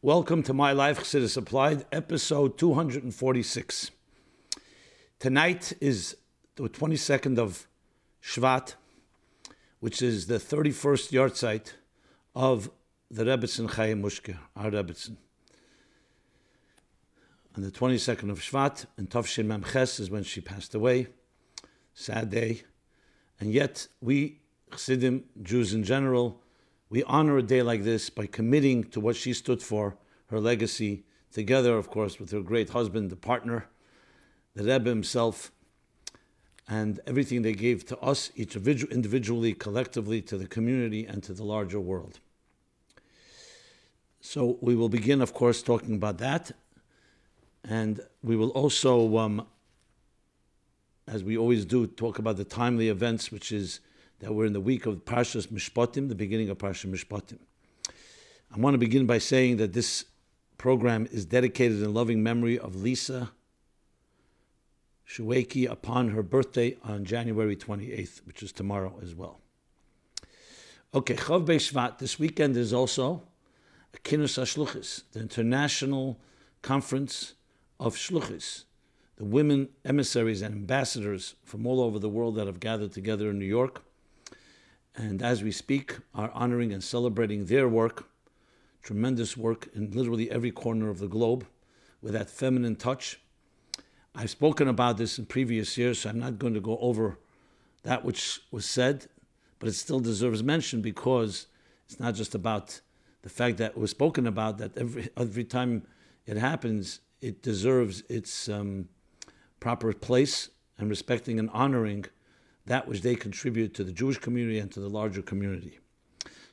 Welcome to My Life Chassidus Applied, episode 246. Tonight is the 22nd of Shevat, which is the 31st yahrzeit of the Rebbetzin Chaim Mushke, our Rebbetzin. On the 22nd of Shevat, and Tavshin Mem Ches is when she passed away. Sad day. And yet, we Chassidim, Jews in general, we honor a day like this by committing to what she stood for, her legacy, together, of course, with her great husband, the partner, the Rebbe himself, and everything they gave to us, each individually, collectively, to the community, and to the larger world. So we will begin, of course, talking about that. And we will also, as we always do, talk about the timely events, which is that we're in the week of Parshas Mishpatim, the beginning of Parshas Mishpatim. I want to begin by saying that this program is dedicated in loving memory of Lisa Shuweki upon her birthday on January 28th, which is tomorrow as well. Okay, Chav Shvat, this weekend is also a Kinus HaShluchis, the International Conference of Shluchis, the women emissaries and ambassadors from all over the world that have gathered together in New York, and as we speak, are honoring and celebrating their work, tremendous work in literally every corner of the globe, with that feminine touch. I've spoken about this in previous years, so I'm not going to go over that which was said, but it still deserves mention because it's not just about the fact that it was spoken about, that every time it happens, it deserves its proper place and respecting and honoring that which they contribute to the Jewish community and to the larger community.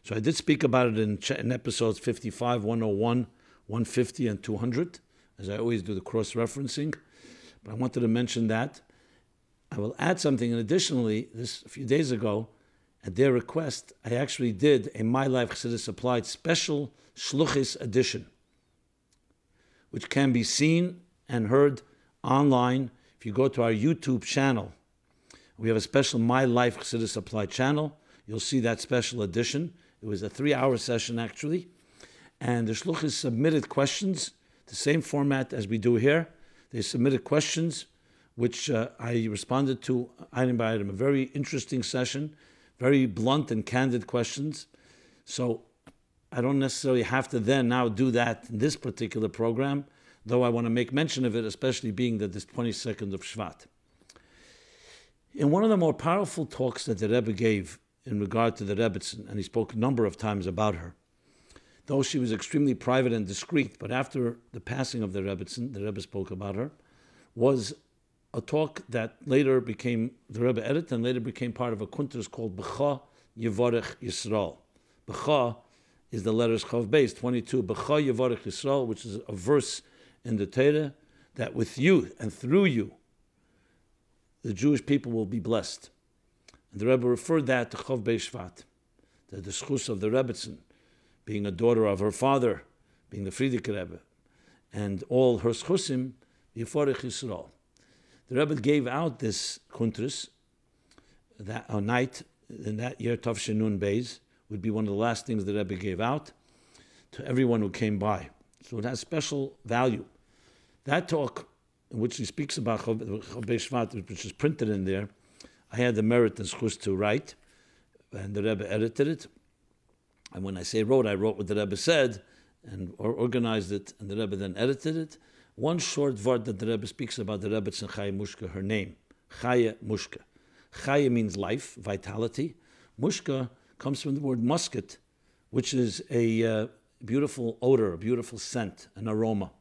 So I did speak about it in episodes 55, 101, 150, and 200, as I always do the cross-referencing. But I wanted to mention that. I will add something, and additionally, this a few days ago, at their request, I actually did a My Life Chassidus Applied special Shluchis edition, which can be seen and heard online. If you go to our YouTube channel, we have a special My Life Chassidus Applied channel. You'll see that special edition. It was a 3-hour session, actually. And the Shluchis submitted questions, the same format as we do here. They submitted questions, which I responded to item by item. A very interesting session, very blunt and candid questions. So I don't necessarily have to then now do that in this particular program, though I want to make mention of it, especially being that this 22nd of Shvat. In one of the more powerful talks that the Rebbe gave in regard to the Rebbetzin, and he spoke a number of times about her, though she was extremely private and discreet, but after the passing of the Rebbetzin, the Rebbe spoke about her, was a talk that later became, the Rebbe edited, and later became part of a kuntres called B'cha Yevarech Yisrael. B'cha is the letters Chav Beis, 22, B'cha Yevarech Yisrael, which is a verse in the Torah, that with you and through you, the Jewish people will be blessed. And the Rebbe referred that to Chav Beis Shvat, that the schus of the Rebbetzin, being a daughter of her father, being the Frierdiker Rebbe, and all her schusim, Yevarech Yisrael. The Rebbe gave out this kuntres, that a night in that year, Tavshin Nun Beis, would be one of the last things the Rebbe gave out to everyone who came by. So it has special value. That talk, in which he speaks about Chav Beis Shvat, which is printed in there, I had the merit and schus to write, and the Rebbe edited it. And when I say wrote, I wrote what the Rebbe said, and organized it, and the Rebbe then edited it. One short word that the Rebbe speaks about the Rebbetzin Chaim Mushke, her name, Chaya Mushke. Chaya means life, vitality. Mushke comes from the word musket, which is a beautiful odor, a beautiful scent, an aroma.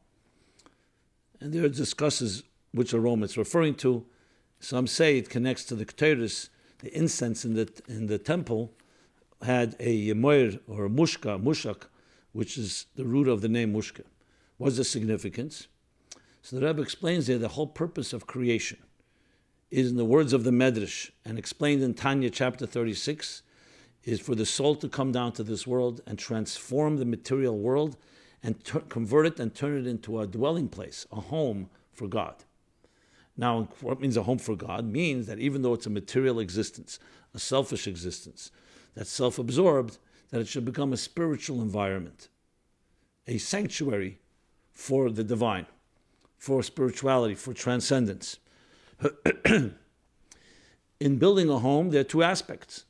And there it discusses which aroma it's referring to. Some say it connects to the Ketores. The incense in the temple had a moir or a mushak, which is the root of the name mushka. What's the significance? So the Rebbe explains there the whole purpose of creation is, in the words of the Medrash, and explained in Tanya chapter 36, is for the soul to come down to this world and transform the material world and convert it and turn it into a dwelling place, a home for God. Now, what means a home for God? Means that even though it's a material existence, a selfish existence, that's self-absorbed, that it should become a spiritual environment, a sanctuary for the divine, for spirituality, for transcendence. In building a home, there are two aspects.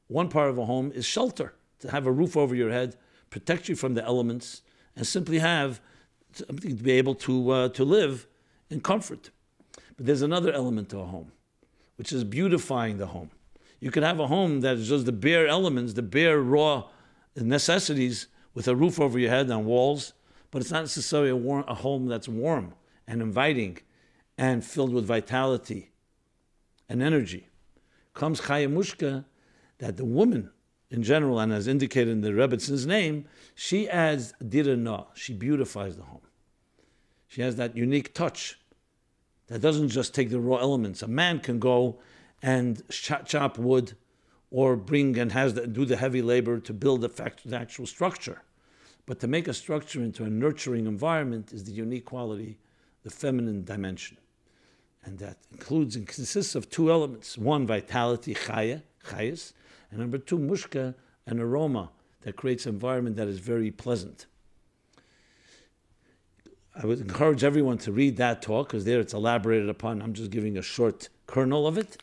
One part of a home is shelter, to have a roof over your head, protect you from the elements, and simply have something to be able to live in comfort. But there's another element to a home, which is beautifying the home. You could have a home that is just the bare elements, the bare raw necessities with a roof over your head and walls, but it's not necessarily a home that's warm and inviting and filled with vitality and energy. Comes Chaya Mushka, that the woman in general, and as indicated in the Rebbe's name, she adds dirana, she beautifies the home. She has that unique touch that doesn't just take the raw elements. A man can go and chop wood or bring and do the heavy labor to build the actual structure. But to make a structure into a nurturing environment is the unique quality, the feminine dimension. And that includes and consists of two elements. One, vitality, chayas, and number two, mushka, an aroma that creates an environment that is very pleasant. I would encourage everyone to read that talk, because there it's elaborated upon. I'm just giving a short kernel of it,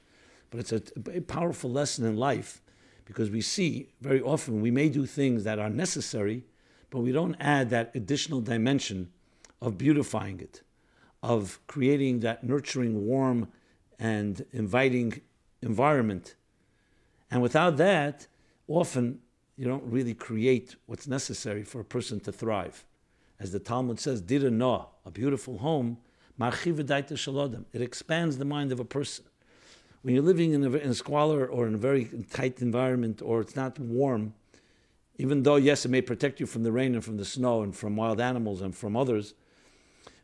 but it's a very powerful lesson in life, because we see very often we may do things that are necessary, but we don't add that additional dimension of beautifying it, of creating that nurturing, warm, and inviting environment. And without that, often you don't really create what's necessary for a person to thrive. As the Talmud says, Dira no, a beautiful home, it expands the mind of a person. When you're living in a squalor or in a very tight environment, or it's not warm, even though, yes, it may protect you from the rain and from the snow and from wild animals and from others,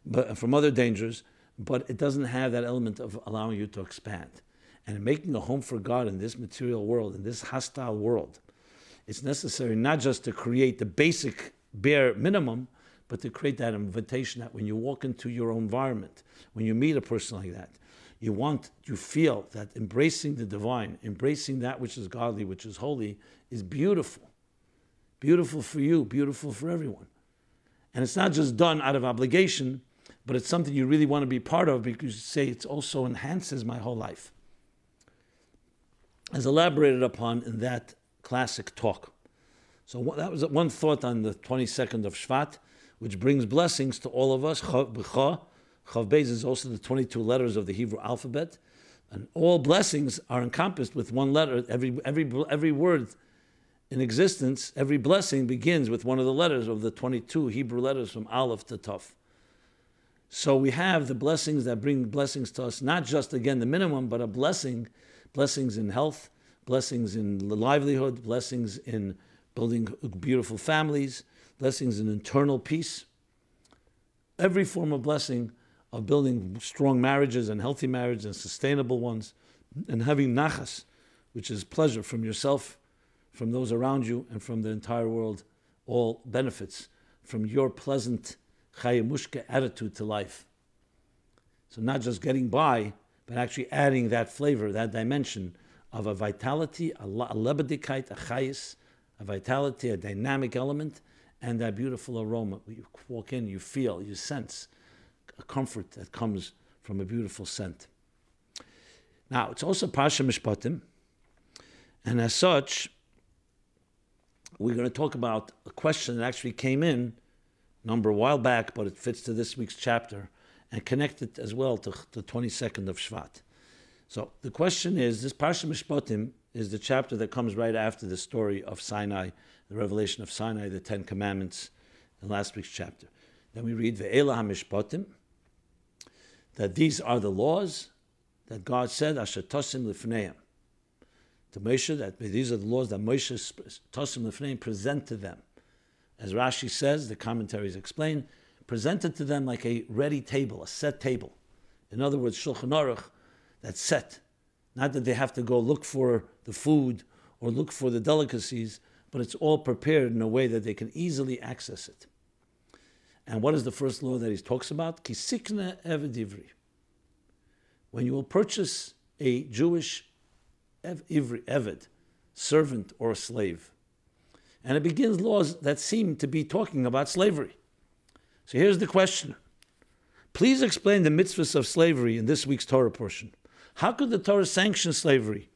but from other dangers, but it doesn't have that element of allowing you to expand. And in making a home for God in this material world, in this hostile world, it's necessary not just to create the basic bare minimum, but to create that invitation that when you walk into your own environment, when you meet a person like that, you feel that embracing the divine, embracing that which is godly, which is holy, is beautiful. Beautiful for you, beautiful for everyone. And it's not just done out of obligation, but it's something you really want to be part of, because you say it also enhances my whole life. As elaborated upon in that classic talk. So that was one thought on the 22nd of Shevat, which brings blessings to all of us. Chav Beis is also the 22 letters of the Hebrew alphabet, and all blessings are encompassed with one letter. Every word in existence, every blessing begins with one of the letters of the 22 Hebrew letters from Aleph to Tov. So we have the blessings that bring blessings to us, not just, again, the minimum, but blessings in health, blessings in livelihood, blessings in building beautiful families, blessings in internal peace. Every form of blessing of building strong marriages and healthy marriages and sustainable ones, and having nachas, which is pleasure from yourself, from those around you, and from the entire world, all benefits from your pleasant chaya mushka attitude to life. So not just getting by, but actually adding that flavor, that dimension of a vitality, a lebedikite, a chayis, a vitality, a dynamic element, and that beautiful aroma. You walk in, you feel, you sense a comfort that comes from a beautiful scent. Now, it's also Parsha Mishpatim, and as such, we're going to talk about a question that actually came in a while back, but it fits to this week's chapter, and connected as well to the 22nd of Shevat. So the question is, this Parsha Mishpatim is the chapter that comes right after the story of Sinai, the revelation of Sinai, the 10 Commandments, in last week's chapter. Then we read Ve'ela HaMishpatim, that these are the laws that God said, Asher Tosim Lifneim, to Moshe, that these are the laws that Moshe Tosim Lifneim present to them. As Rashi says, the commentaries explain, presented to them like a ready table, a set table. In other words, Shulchan Aruch, that's set. Not that they have to go look for the food or look for the delicacies, but it's all prepared in a way that they can easily access it. And what is the first law that he talks about? Kisikna eved ivri. When you will purchase a Jewish eved, servant or a slave, And it begins laws that seem to be talking about slavery. So here's the question. Please explain the mitzvos of slavery in this week's Torah portion. How could the Torah sanction slavery?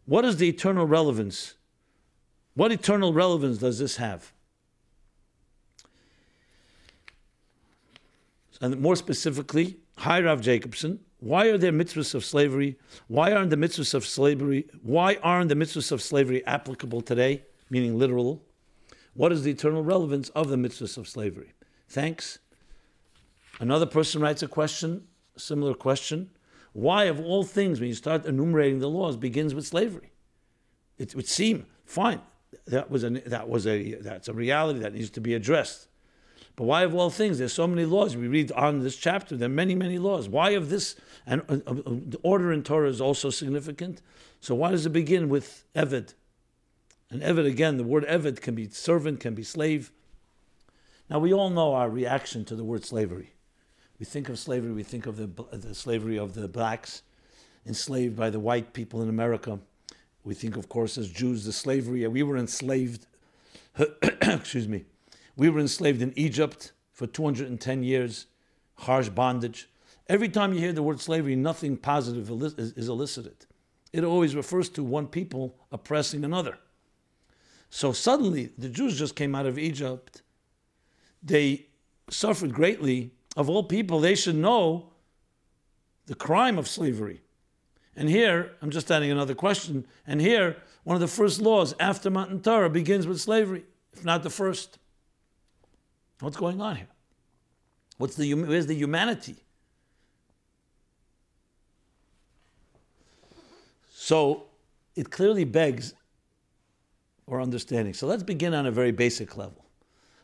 What is the eternal relevance? What eternal relevance does this have? And more specifically, hi Rav Jacobson, why are there mitzvos of slavery? Why aren't the mitzvos of slavery applicable today, meaning literal? What is the eternal relevance of the mitzvos of slavery? Thanks. Another person writes a question, a similar question. Why, of all things, when you start enumerating the laws, begins with slavery? It would seem fine. That's a reality that needs to be addressed. But why, of all things, there's so many laws? We read on this chapter, there are many, many laws. Why of this? And the order in Torah is also significant. So why does it begin with Eved? And Eved, again, the word Eved can be servant, can be slave. Now, we all know our reaction to the word slavery. We think of slavery, we think of the slavery of the blacks, enslaved by the white people in America. We think, of course, as Jews, the slavery. We were enslaved, excuse me, we were enslaved in Egypt for 210 years, harsh bondage. Every time you hear the word slavery, nothing positive is elicited. It always refers to one people oppressing another. So suddenly, the Jews just came out of Egypt. They suffered greatly. Of all people, they should know the crime of slavery. And here, I'm just adding another question, and here, one of the first laws after Matan Torah begins with slavery, if not the first. What's going on here? Where's the humanity? So it clearly begs our understanding. So let's begin on a very basic level.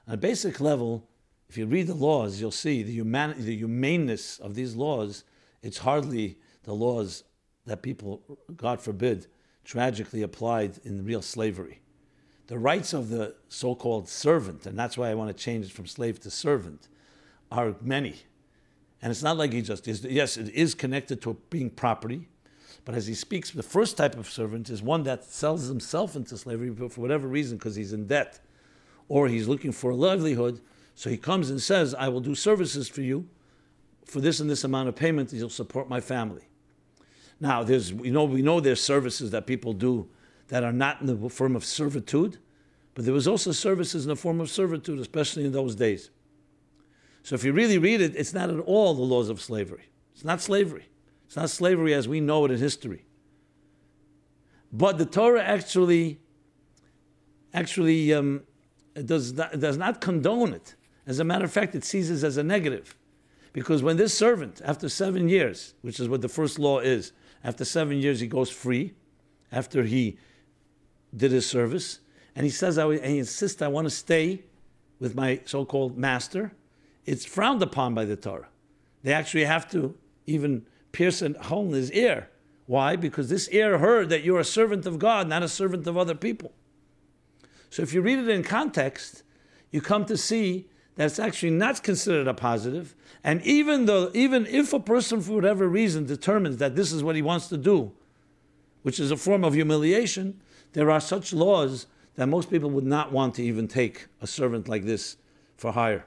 On a basic level, if you read the laws, you'll see the humaneness of these laws. It's hardly the laws that people, God forbid, tragically applied in real slavery. The rights of the so-called servant, and that's why I want to change it from slave to servant, are many. And it's not like he just is. Yes, it is connected to being property, but as he speaks, the first type of servant is one that sells himself into slavery for whatever reason, because he's in debt, or he's looking for a livelihood. So he comes and says, I will do services for you for this and this amount of payment, and you'll support my family. Now, we know there's services that people do that are not in the form of servitude, but there was also services in the form of servitude, especially in those days. So if you really read it, it's not at all the laws of slavery. It's not slavery. It's not slavery as we know it in history. But the Torah actually does not condone it. As a matter of fact, it sees it as a negative. Because when this servant, after 7 years, which is what the first law is, after 7 years he goes free, after he did his service, and he says, he insists, I want to stay with my so-called master, it's frowned upon by the Torah. They actually have to even pierce a hole in his ear. Why? Because this ear heard that you're a servant of God, not a servant of other people. So if you read it in context, you come to see that it's actually not considered a positive. And even if a person, for whatever reason, determines that this is what he wants to do, which is a form of humiliation, there are such laws that most people would not want to even take a servant like this for hire.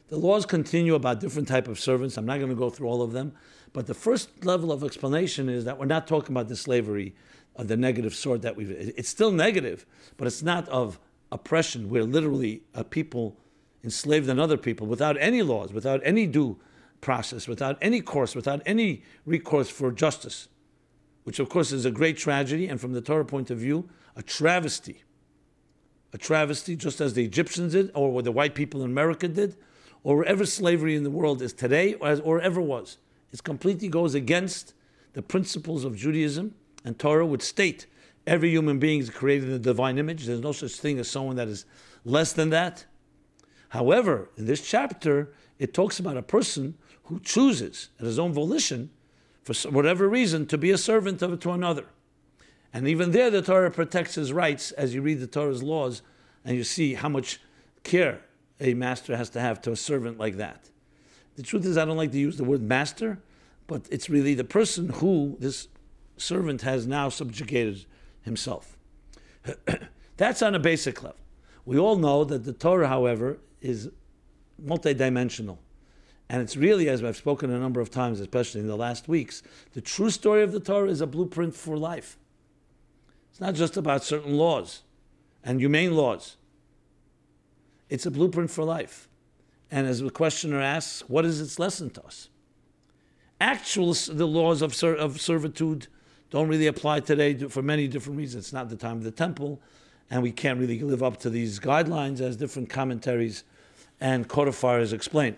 The laws continue about different type of servants. I'm not going to go through all of them. But the first level of explanation is that we're not talking about the slavery of the negative sort that it's still negative, but it's not of oppression, where literally a people enslaved another people without any laws, without any due process, without any course, without any recourse for justice, which of course is a great tragedy, and from the Torah point of view, a travesty. A travesty, just as the Egyptians did, or what the white people in America did, or wherever slavery in the world is today, or ever was. It completely goes against the principles of Judaism, and Torah would state every human being is created in the divine image. There's no such thing as someone that is less than that. However, in this chapter, it talks about a person who chooses, at his own volition, for whatever reason, to be a servant to another. And even there, the Torah protects his rights as you read the Torah's laws, and you see how much care a master has to have to a servant like that. The truth is, I don't like to use the word master, but it's really the person who this servant has now subjugated himself. That's on a basic level. We all know that the Torah, however, is multidimensional. And it's really, as I've spoken a number of times, especially in the last weeks, the true story of the Torah is a blueprint for life. It's not just about certain laws and humane laws. It's a blueprint for life. And as the questioner asks, what is its lesson to us? The laws of servitude don't really apply today for many different reasons. It's not the time of the temple, and we can't really live up to these guidelines as different commentaries and codifiers explain.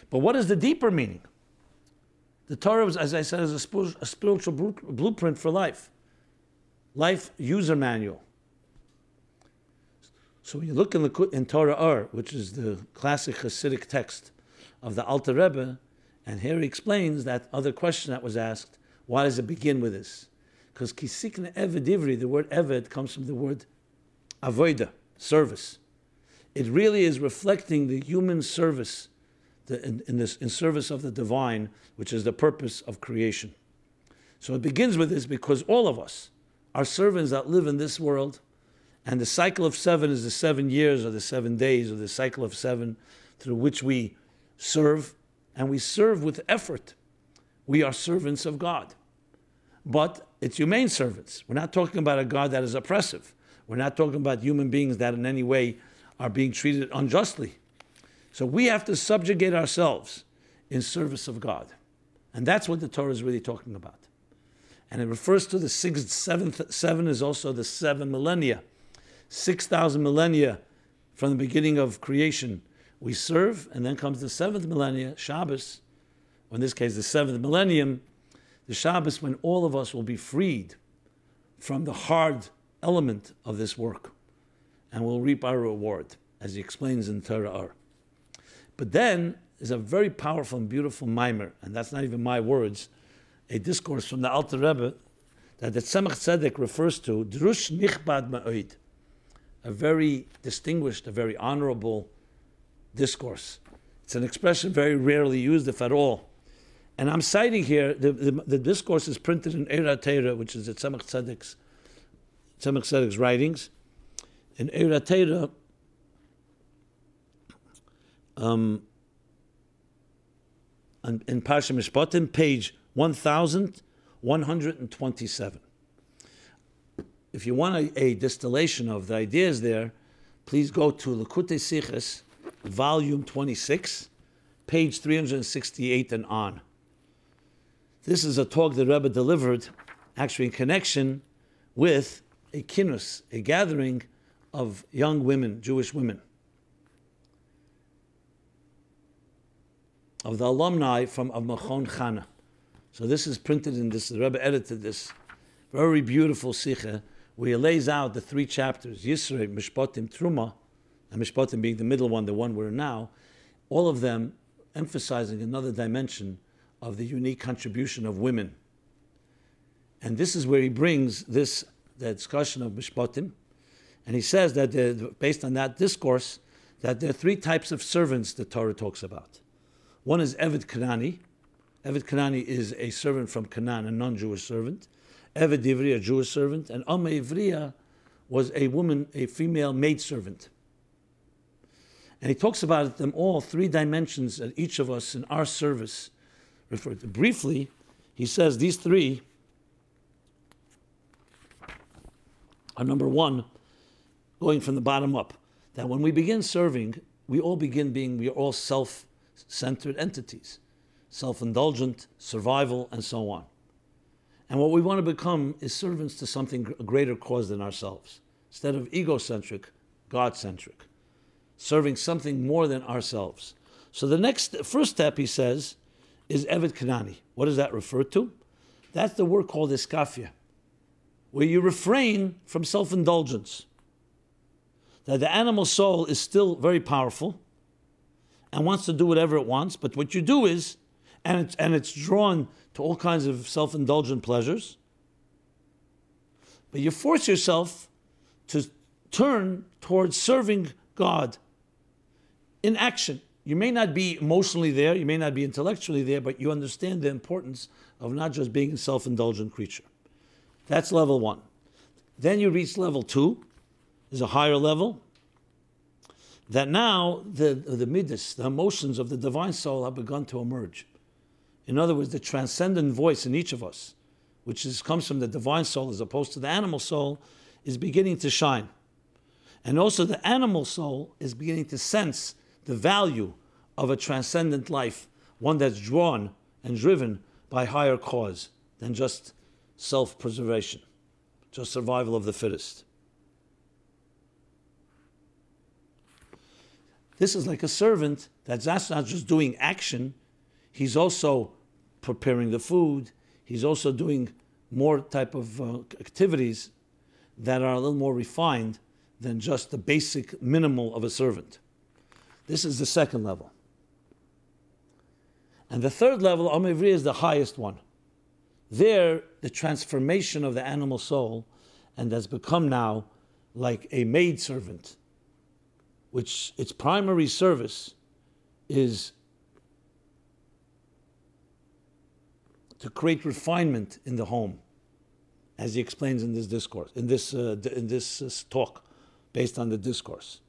But what is the deeper meaning? The Torah, as I said, is a spiritual blueprint for life. Life user manual. So when you look in Torah, which is the classic Chassidic text of the Alter Rebbe, and here he explains that other question that was asked, why does it begin with this? Because kisikne eved ivri, the word eved comes from the word avoida, service. It really is reflecting the human service in service of the divine, which is the purpose of creation. So it begins with this because all of us are servants that live in this world, and the cycle of 7 is the 7 years or the 7 days or the cycle of 7 through which we serve, and we serve with effort. We are servants of God. But it's humane servants. We're not talking about a God that is oppressive. We're not talking about human beings that in any way are being treated unjustly. So we have to subjugate ourselves in service of God. And that's what the Torah is really talking about. And it refers to the seven is also the 7 millennia. 6,000 millennia from the beginning of creation we serve, and then comes the 7th millennia, Shabbos, or in this case the 7th millennium, the Shabbos when all of us will be freed from the hard element of this work, and we'll reap our reward, as he explains in Torah. But then is a very powerful and beautiful mimer, and that's not even my words, a discourse from the Alter Rebbe that the Tzemach Tzedek refers to, Drush Nichbad Ma'oid, a very distinguished, a very honorable discourse. It's an expression very rarely used, if at all. And I'm citing here, the discourse is printed in Eira Teira, which is the Tzemach Tzedek's writings. In Eira Teira, in Parsha Mishpatim, page 1127. If you want a distillation of the ideas there, please go to Likutei Sichos, volume 26, page 368 and on. This is a talk the Rebbe delivered, actually in connection with a kinus, a gathering of young women, Jewish women, of the alumni of Machon Chana. So this is printed in this, the Rebbe edited this very beautiful Sikha, where he lays out the 3 chapters, Yisrei, Mishpatim, Truma, and Mishpatim being the middle one, the one we're in now, all of them emphasizing another dimension of the unique contribution of women. And this is where he brings the discussion of Mishpatim, and he says that based on that discourse, that there are 3 types of servants the Torah talks about. One is Eved Kanani. Eved Kanani is a servant from Canaan, a non-Jewish servant. Eved Ivri, a Jewish servant. And Amma Ivriya was a woman, a female maidservant. And he talks about them all, 3 dimensions that each of us in our service refer to. Briefly, he says these 3 are, number 1, going from the bottom up, that when we begin serving, we are all self-centered entities, self-indulgent, survival, and so on. And what we want to become is servants to something, a greater cause than ourselves. Instead of egocentric, God-centric, serving something more than ourselves. So the first step, he says, is Eved Kanani. What does that refer to? That's the word called iskafia, where you refrain from self-indulgence. That the animal soul is still very powerful and wants to do whatever it wants, but what you do is, and it's drawn to all kinds of self-indulgent pleasures, but you force yourself to turn towards serving God in action. You may not be emotionally there, you may not be intellectually there, but you understand the importance of not just being a self-indulgent creature. That's level 1. Then you reach level 2, is a higher level, that now the midas, the emotions of the divine soul have begun to emerge. In other words, the transcendent voice in each of us, which comes from the divine soul as opposed to the animal soul, is beginning to shine. And also the animal soul is beginning to sense the value of a transcendent life, one that's drawn and driven by higher cause than just self-preservation, just survival of the fittest. This is like a servant that's not just doing action, he's also preparing the food, he's also doing more type of activities that are a little more refined than just the basic minimal of a servant. This is the second level. And the third level, Amivri, is the highest one. There, the transformation of the animal soul, and has become now like a maidservant, which its primary service is to create refinement in the home, as he explains in this discourse, in this talk, based on the discourse,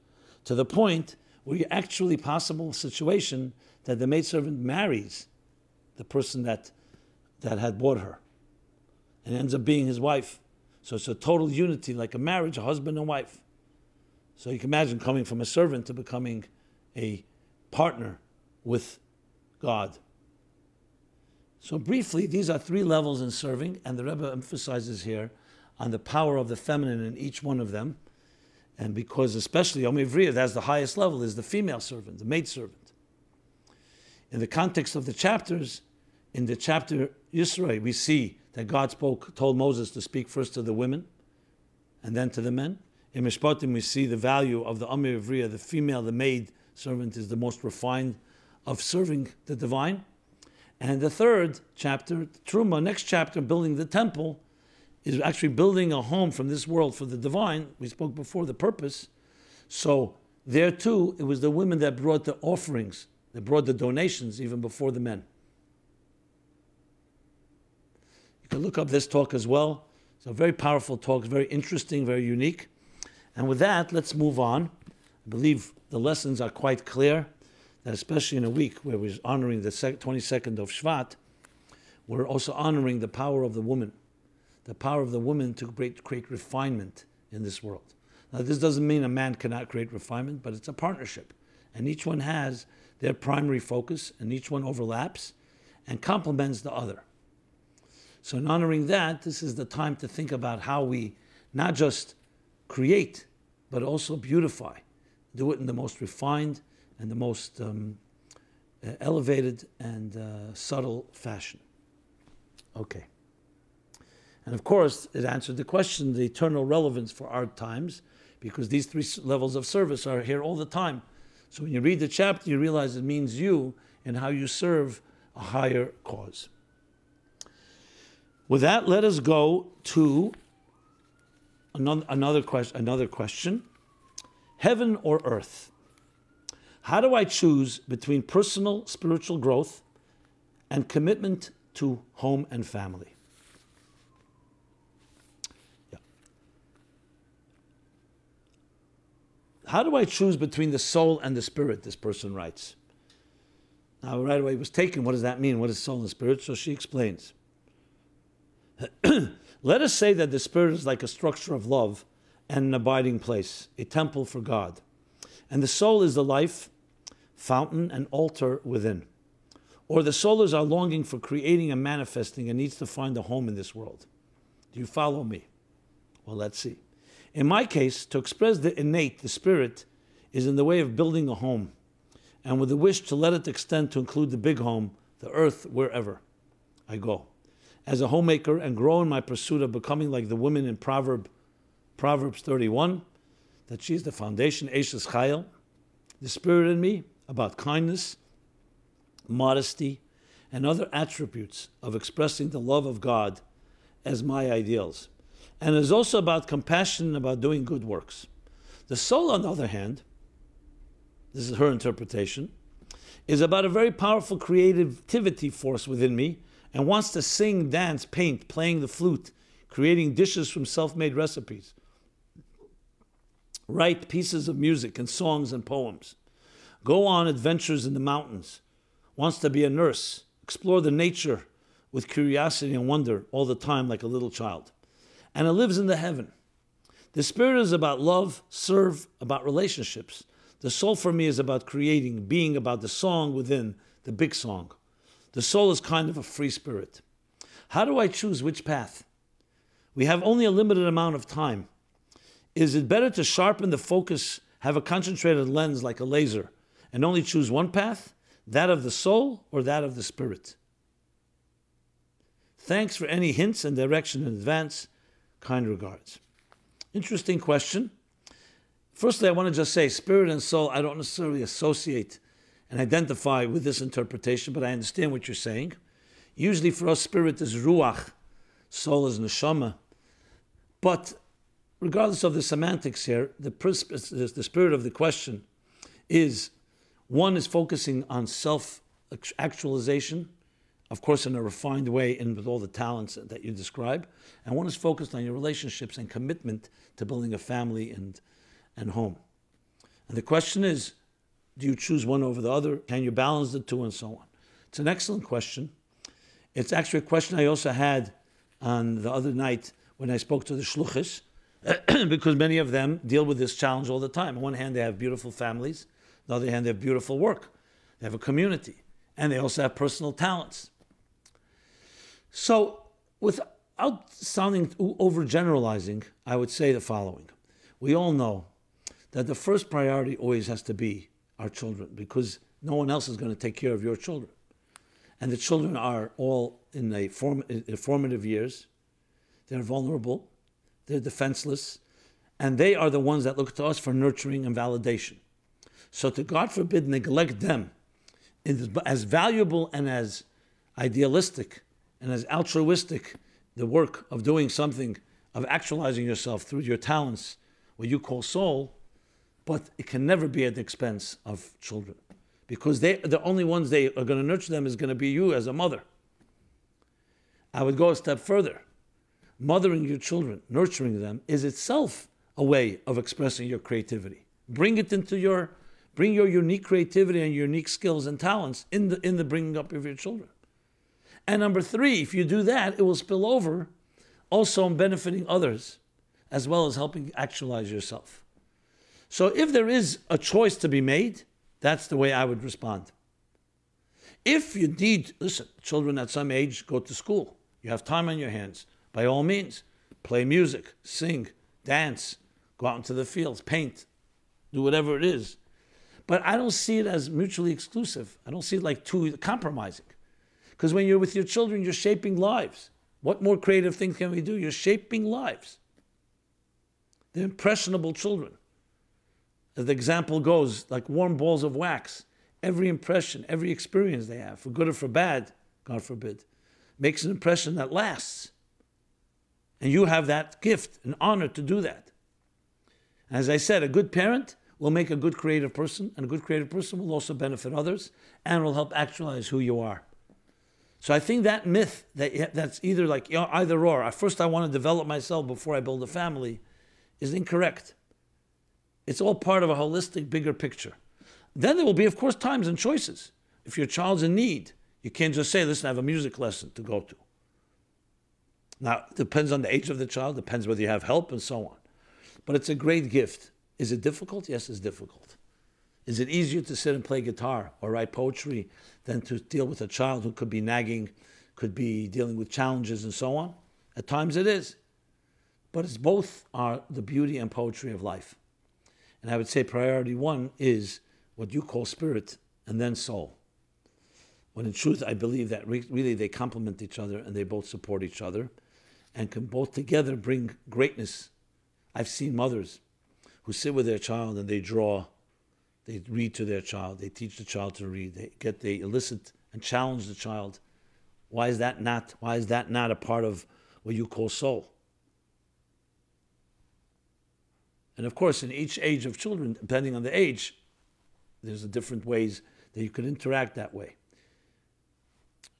to the point where you actually possible situation that the maidservant marries the person that had bought her, and ends up being his wife. So it's a total unity, like a marriage, a husband and wife. So you can imagine coming from a servant to becoming a partner with God. So briefly, these are 3 levels in serving, and the Rebbe emphasizes here on the power of the feminine in each one of them. And because especially Yom Ivriya, that's the highest level, is the female servant, the maidservant. In the context of the chapters, in the chapter Yisro, we see that God told Moses to speak first to the women and then to the men. In Mishpatim, we see the value of the Amir Ivriya, the female, the maid servant is the most refined of serving the divine. And the third chapter, Truma, next chapter, building the temple, is actually building a home from this world for the divine. We spoke before the purpose. So there too, it was the women that brought the offerings, that brought the donations even before the men. You can look up this talk as well. It's a very powerful talk, very interesting, very unique. And with that, let's move on. I believe the lessons are quite clear, that especially in a week where we're honoring the 22nd of Shevat, we're also honoring the power of the woman to create refinement in this world. Now, this doesn't mean a man cannot create refinement, but it's a partnership. And each one has their primary focus, and each one overlaps and complements the other. So in honoring that, this is the time to think about how we not just create, but also beautify. Do it in the most refined and the most elevated and subtle fashion. Okay. And of course, it answered the question, the eternal relevance for our times, because these 3 levels of service are here all the time. So when you read the chapter, you realize it means you and how you serve a higher cause. With that, let us go to another question. Heaven or earth? How do I choose between personal spiritual growth and commitment to home and family? Yeah. How do I choose between the soul and the spirit, this person writes. Now, right away, it was taken. What does that mean? What is soul and spirit? So she explains. Let us say that the spirit is like a structure of love and an abiding place, a temple for God. And the soul is the life, fountain, and altar within. Or the souls are longing for creating and manifesting and needs to find a home in this world. Do you follow me? Well, let's see. In my case, to express the innate, the spirit, is in the way of building a home, and with the wish to let it extend to include the big home, the earth, wherever I go. As a homemaker and grow in my pursuit of becoming like the woman in Proverbs 31, that she is the foundation, Eshes Chayil, the spirit in me, about kindness, modesty, and other attributes of expressing the love of God as my ideals. And is also about compassion and about doing good works. The soul, on the other hand, this is her interpretation, is about a very powerful creativity force within me and wants to sing, dance, paint, playing the flute, creating dishes from self-made recipes, write pieces of music and songs and poems, go on adventures in the mountains, wants to be a nurse, explore the nature with curiosity and wonder all the time like a little child. And it lives in the heaven. The spirit is about love, serve, about relationships. The soul for me is about creating, being about the song within the big song. The soul is kind of a free spirit. How do I choose which path? We have only a limited amount of time. Is it better to sharpen the focus, have a concentrated lens like a laser, and only choose one path, that of the soul or that of the spirit? Thanks for any hints and direction in advance. Kind regards. Interesting question. Firstly, I want to just say spirit and soul, I don't necessarily associate and identify with this interpretation, but I understand what you're saying. Usually for us, spirit is ruach, soul is neshama. But regardless of the semantics here, the spirit of the question is, one is focusing on self-actualization, of course in a refined way and with all the talents that you describe, and one is focused on your relationships and commitment to building a family and home. And the question is, do you choose one over the other? Can you balance the two and so on? It's an excellent question. It's actually a question I also had on the other night when I spoke to the shluchis, because many of them deal with this challenge all the time. On one hand, they have beautiful families. On the other hand, they have beautiful work. They have a community. And they also have personal talents. So, without sounding overgeneralizing, I would say the following. We all know that the first priority always has to be our children, because no one else is going to take care of your children. And the children are all in formative years. They're vulnerable. They're defenseless. And they are the ones that look to us for nurturing and validation. So to, God forbid, neglect them, as valuable and as idealistic and as altruistic the work of doing something, of actualizing yourself through your talents, what you call soul, but it can never be at the expense of children. Because the only ones they are going to nurture them is going to be you as a mother. I would go a step further. Mothering your children, nurturing them, is itself a way of expressing your creativity. Bring your unique creativity and your unique skills and talents in the bringing up of your children. And number three, if you do that, it will spill over also in benefiting others, as well as helping actualize yourself. So if there is a choice to be made, that's the way I would respond. If you need, listen, children at some age go to school. You have time on your hands. By all means, play music, sing, dance, go out into the fields, paint, do whatever it is. But I don't see it as mutually exclusive. I don't see it like too compromising. Because when you're with your children, you're shaping lives. What more creative thing can we do? You're shaping lives. They're impressionable children. As the example goes, like warm balls of wax. Every impression, every experience they have, for good or for bad, God forbid, makes an impression that lasts. And you have that gift, an honor to do that. As I said, a good parent will make a good creative person, and a good creative person will also benefit others and will help actualize who you are. So I think that myth that's either like either or, first I want to develop myself before I build a family, is incorrect. It's all part of a holistic, bigger picture. Then there will be, of course, times and choices. If your child's in need, you can't just say, listen, I have a music lesson to go to. Now, it depends on the age of the child, depends whether you have help and so on. But it's a great gift. Is it difficult? Yes, it's difficult. Is it easier to sit and play guitar or write poetry than to deal with a child who could be nagging, could be dealing with challenges and so on? At times it is. But it's both are the beauty and poetry of life. And I would say priority one is what you call spirit and then soul. When in truth, I believe that really they complement each other and they both support each other and can both together bring greatness. I've seen mothers who sit with their child and they draw, they read to their child, they teach the child to read, they elicit and challenge the child. Why is that not a part of what you call soul? And of course, in each age of children, depending on the age, there's different ways that you could interact that way.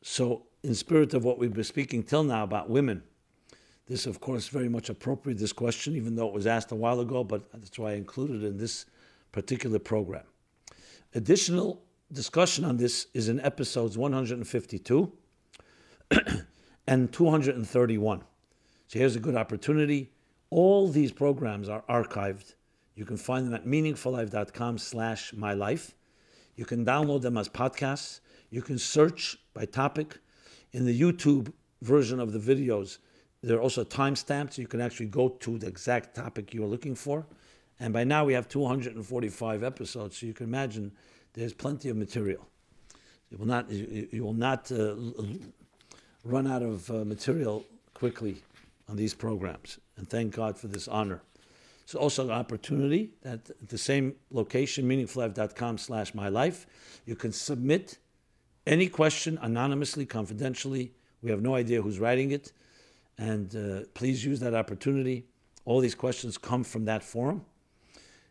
So, in spirit of what we've been speaking till now about women, This, of course, very much appropriate, this question, even though it was asked a while ago, but that's why I included it in this particular program. Additional discussion on this is in episodes 152 and 231. So here's a good opportunity. All these programs are archived. You can find them at meaningfullife.com/mylife. You can download them as podcasts. You can search by topic. In the YouTube version of the videos, there are also timestamps. You can actually go to the exact topic you're looking for. And by now we have 245 episodes, so you can imagine there's plenty of material. You will not run out of material quickly on these programs. And thank God for this honor. It's also an opportunity that at the same location, meaningfullife.com/mylife, you can submit any question anonymously, confidentially. We have no idea who's writing it. And please use that opportunity. All these questions come from that forum.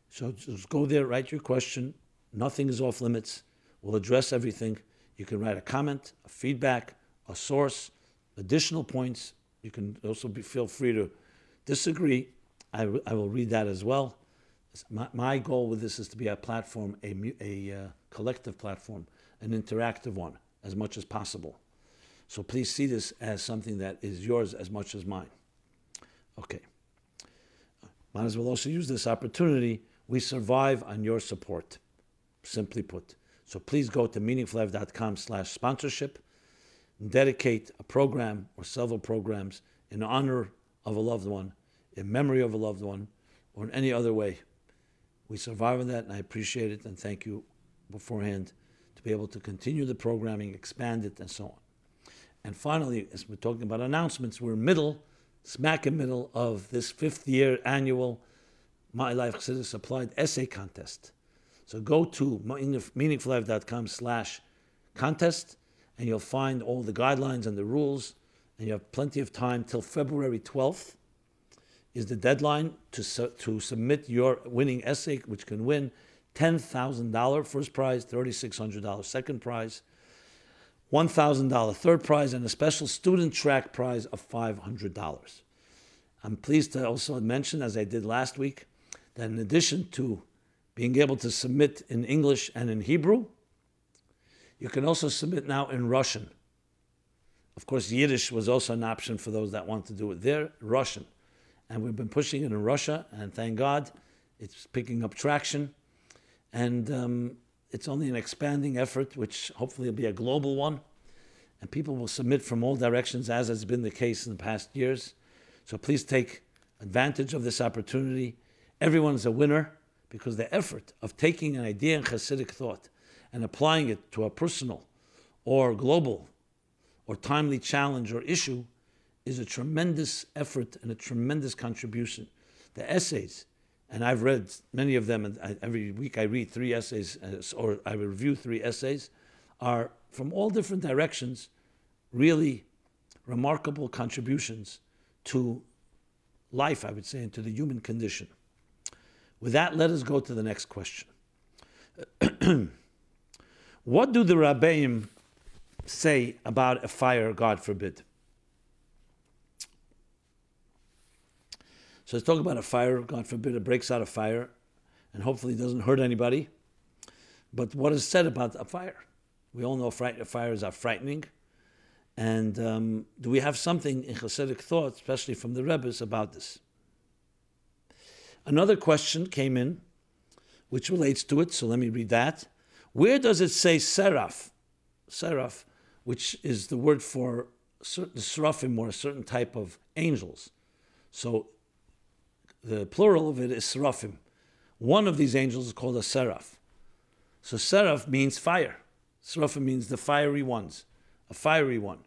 So just go there, write your question. Nothing is off limits. We'll address everything. You can write a comment, a feedback, a source, additional points. You can also feel free to disagree. I will read that as well. My goal with this is to be a platform, a collective platform, an interactive one, as much as possible. So please see this as something that is yours as much as mine. Okay. Might as well also use this opportunity. We survive on your support, simply put. So please go to meaningfullife.com/sponsorship and dedicate a program or several programs in honor of a loved one, in memory of a loved one, or in any other way. We survive on that, and I appreciate it, and thank you beforehand to be able to continue the programming, expand it, and so on. And finally, as we're talking about announcements, we're smack in middle of this 5th year annual My Life Chassidus Applied Essay Contest. So go to meaningfullife.com/contest, and you'll find all the guidelines and the rules, and you have plenty of time till February 12th is the deadline to submit your winning essay, which can win $10,000 first prize, $3,600 second prize, $1,000 third prize, and a special student track prize of $500. I'm pleased to also mention, as I did last week, that in addition to being able to submit in English and in Hebrew, you can also submit now in Russian. Of course, Yiddish was also an option for those that want to do it there, Russian. And we've been pushing it in Russia, and thank God, it's picking up traction. And it's only an expanding effort, which hopefully will be a global one. And people will submit from all directions, as has been the case in the past years. So please take advantage of this opportunity. Everyone is a winner, because the effort of taking an idea in Chassidic thought and applying it to a personal or global or timely challenge or issue is a tremendous effort and a tremendous contribution. The essays, and I've read many of them, and every week I read 3 essays, or I review 3 essays, are from all different directions, really remarkable contributions to life, I would say, and to the human condition. With that, let us go to the next question. What do the Rebbeim say about a fire, God forbid? So let's talk about a fire, God forbid it breaks out a fire, and hopefully it doesn't hurt anybody. But what is said about a fire? We all know fires are frightening. And do we have something in Chassidic thought, especially from the Rebbes, about this? Another question came in, which relates to it, so let me read that. Where does it say seraph? Seraph, which is the word for certain seraphim, or a certain type of angels. So the plural of it is seraphim. One of these angels is called a seraph. So seraph means fire. Seraphim means the fiery ones, a fiery one.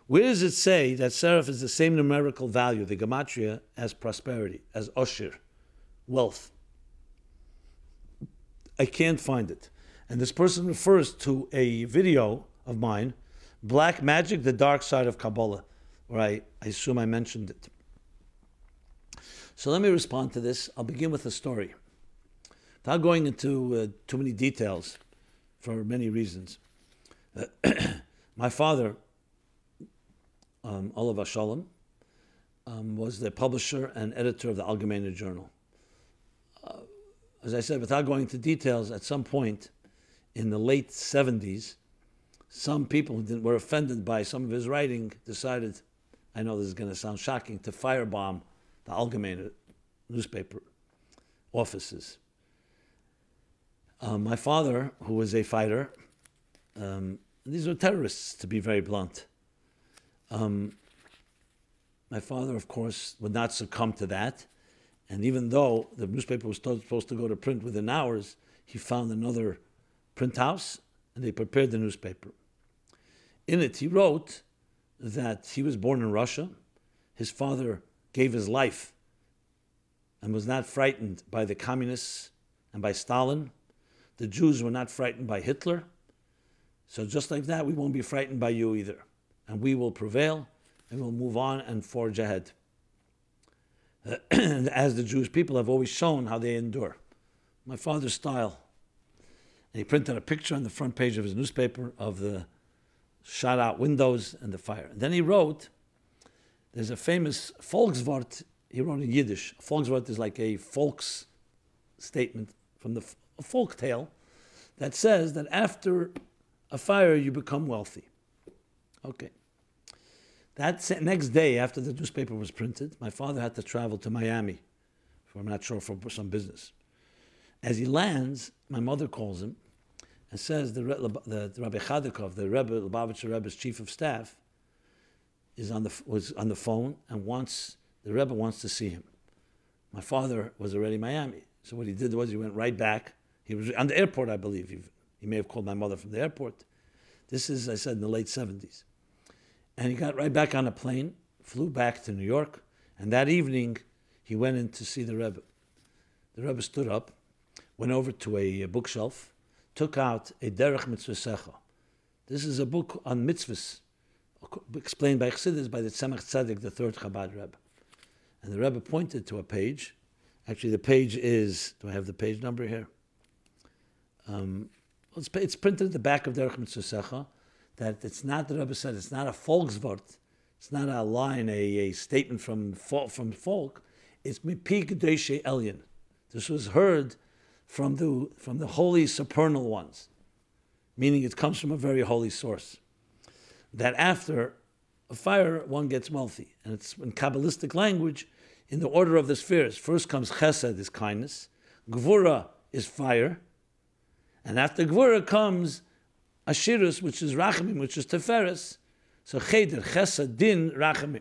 Where does it say that seraph is the same numerical value, the gematria, as prosperity, as oshir, wealth? I can't find it. And this person refers to a video of mine, Black Magic, the Dark Side of Kabbalah, where I assume I mentioned it. So let me respond to this. I'll begin with a story. Without going into too many details, for many reasons. My father, Olav Shalom, was the publisher and editor of the Allgemeine Journal. As I said, without going into details, at some point in the late 70s, some people who were offended by some of his writing decided, I know this is going to sound shocking, to firebomb the Allgemeine newspaper offices. My father, who was a fighter, these were terrorists, to be very blunt. My father, of course, would not succumb to that. And even though the newspaper was supposed to go to print within hours, he found another print house, and they prepared the newspaper. In it, he wrote that he was born in Russia. His father gave his life and was not frightened by the communists and by Stalin. The Jews were not frightened by Hitler. So just like that, we won't be frightened by you either. And we will prevail, and we'll move on and forge ahead. As the Jewish people have always shown how they endure. My father's style. And he printed a picture on the front page of his newspaper of the shot out windows and the fire. And then he wrote, there's a famous Volkswort he wrote in Yiddish. A Volkswort is like a folks statement from a folk tale that says that after a fire you become wealthy. Okay. That next day, after the newspaper was printed, my father had to travel to Miami, I'm not sure, for some business. As he lands, my mother calls him and says the Rabbi Chadikov, the Rebbe, Lubavitcher Rebbe's chief of staff, was on the phone and the Rebbe wants to see him. My father was already in Miami, so what he did was he went right back. He was on the airport, I believe. He may have called my mother from the airport. This is, I said, in the late 70s. And he got right back on a plane, flew back to New York, and that evening he went in to see the Rebbe. The Rebbe stood up, went over to a bookshelf, took out a Derech Mitzvosecha. This is a book on mitzvos, explained by Chassidus, by the Tzemach Tzedek, the third Chabad Rebbe. And the Rebbe pointed to a page. Actually, the page is, do I have the page number here? It's printed at the back of Derech Mitzvosecha, that it's not, the Rebbe said, it's not a Volkswort, it's not a line, a statement from folk, it's Mipik Deishe Elyon. This was heard from the holy supernal ones, meaning it comes from a very holy source. That after a fire, one gets wealthy. And it's in Kabbalistic language, in the order of the spheres. First comes Chesed, is kindness. Gvura is fire. And after Gvura comes Ashirus, which is Rachamim, which is Teferes. So Cheder, Chesed, Din, Rachamim.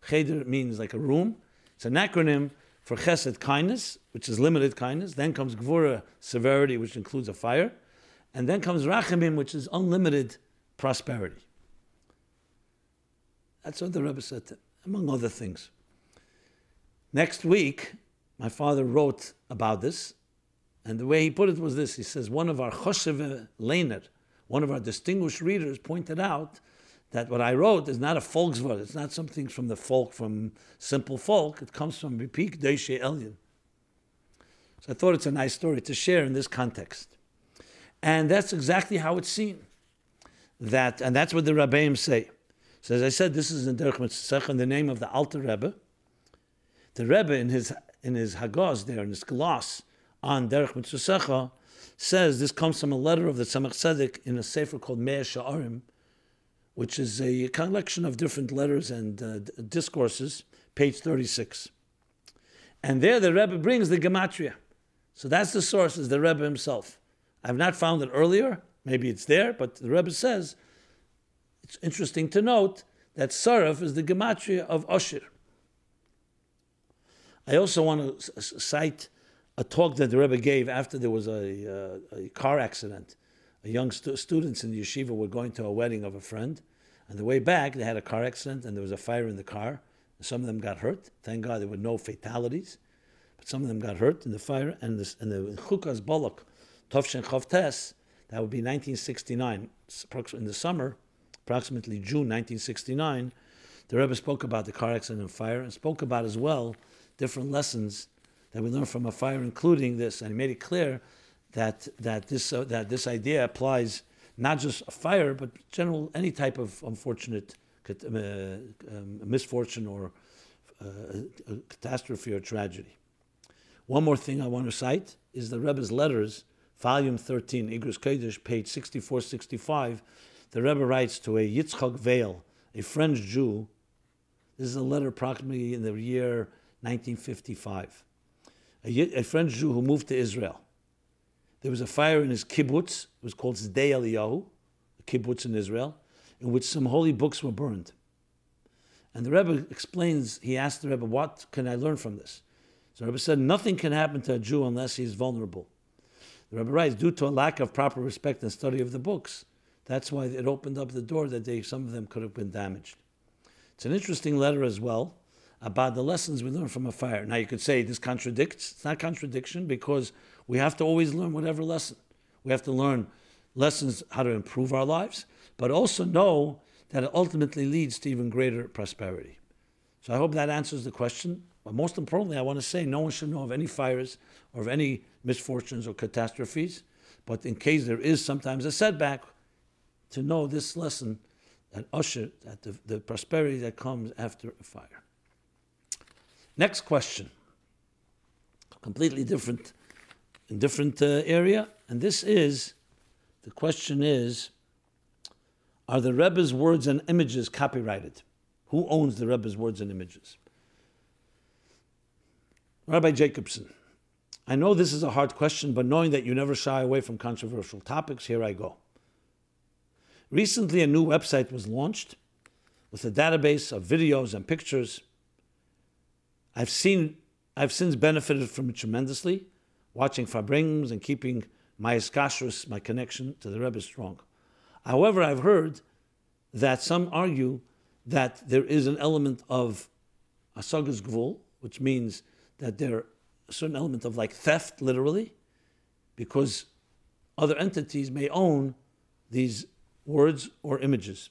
Cheder means like a room. It's an acronym for Chesed, kindness, which is limited kindness. Then comes Gvura, severity, which includes a fire. And then comes Rachamim, which is unlimited prosperity. That's what the Rebbe said, among other things. Next week, my father wrote about this, and the way he put it was this. He says, one of our Choshev Leiner, one of our distinguished readers, pointed out that what I wrote is not a Volkswort. It's not something from the folk, from simple folk. It comes from Bipik Deishe Elyon. So I thought it's a nice story to share in this context. And that's exactly how it's seen. And that's what the Rebbeim say. So as I said, this is in Derech Mitzvosech, in the name of the Alter Rebbe. The Rebbe, in his Hagos there, in his gloss on Derech Mitzvosech, says this comes from a letter of the Tzemach Tzedek in a sefer called Mea Sha'arim, which is a collection of different letters and discourses, page 36. And there the Rebbe brings the Gematria. So that's the source, is the Rebbe himself. I have not found it earlier, maybe it's there, but the Rebbe says, it's interesting to note that Saraf is the Gematria of Oshir. I also want to cite a talk that the Rebbe gave after there was a car accident. Young students in the yeshiva were going to a wedding of a friend. On the way back, they had a car accident and there was a fire in the car. Some of them got hurt. Thank God there were no fatalities. But some of them got hurt in the fire. And the Chukas Bolok, Tovshen Chavtes, that would be 1969, in the summer, approximately June 1969, the Rebbe spoke about the car accident and fire, and spoke about as well different lessons that we learn from a fire, including this. And he made it clear that this idea applies not just a fire, but general any type of unfortunate misfortune or a catastrophe or tragedy. One more thing I want to cite is the Rebbe's letters, volume 13, Igros Kodesh, page 64-65. The Rebbe writes to a Yitzchak Veil, a French Jew. This is a letter approximately in the year 1955. A French Jew who moved to Israel. There was a fire in his kibbutz. It was called Sdei Eliyahu, a kibbutz in Israel, in which some holy books were burned. And the Rebbe explains, he asked the Rebbe, what can I learn from this? So the Rebbe said, nothing can happen to a Jew unless he is vulnerable. The Rebbe writes, due to a lack of proper respect and study of the books, that's why it opened up the door that some of them could have been damaged. It's an interesting letter as well about the lessons we learn from a fire. Now you could say this contradicts. It's not contradiction because we have to always learn whatever lesson. We have to learn lessons how to improve our lives, but also know that it ultimately leads to even greater prosperity. So I hope that answers the question. But most importantly, I want to say no one should know of any fires or of any misfortunes or catastrophes. But in case there is sometimes a setback, to know this lesson that usher at the prosperity that comes after a fire. Next question, completely different area, and the question is, are the Rebbe's words and images copyrighted? Who owns the Rebbe's words and images? Rabbi Jacobson, I know this is a hard question, but knowing that you never shy away from controversial topics, here I go. Recently, a new website was launched with a database of videos and pictures. I've since benefited from it tremendously, watching Farbrengens and keeping my iskashrus, my connection to the Rebbe, strong. However, I've heard that some argue that there is an element of asagas gvul, which means that there a certain element of like theft, literally, because other entities may own these words or images.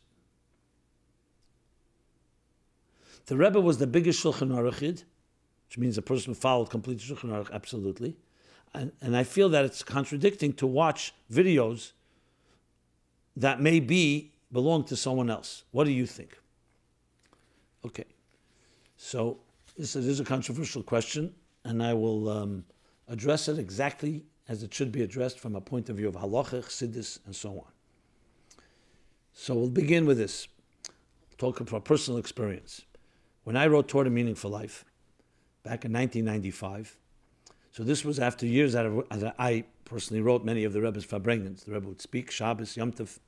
The Rebbe was the biggest Shulchan Aruch, which means a person who followed complete Shulchan Aruch, absolutely. And I feel that it's contradicting to watch videos that may belong to someone else. What do you think? Okay. So this is a controversial question, and I will address it exactly as it should be addressed from a point of view of halacha, Chassidus, and so on. So we'll begin with this. Talk from personal experience. When I wrote Torah Meaning for Life, back in 1995, so this was after years that I personally wrote many of the Rebbe's Farbrengens. The Rebbe would speak Shabbos, Yom Tov,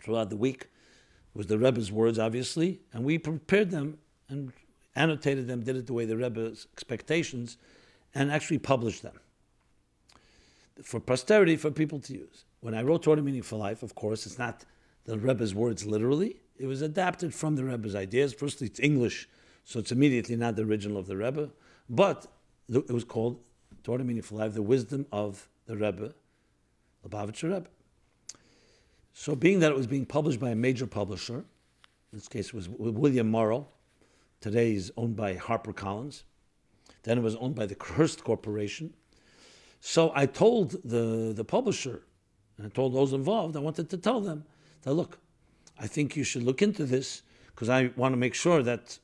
throughout the week. It was the Rebbe's words, obviously, and we prepared them and annotated them, did it the way the Rebbe's expectations, and actually published them for posterity, for people to use. When I wrote Torah Meaning for Life, of course, it's not the Rebbe's words literally. It was adapted from the Rebbe's ideas. Firstly, it's English, so it's immediately not the original of the Rebbe, but it was called Torah Meaning for Life, the wisdom of the Rebbe, the Lubavitcher Rebbe. So being that it was being published by a major publisher, in this case it was William Morrow, today is owned by HarperCollins, then it was owned by the Hearst Corporation. So I told the publisher, and I told those involved, I wanted to tell them that, look, I think you should look into this because I want to make sure that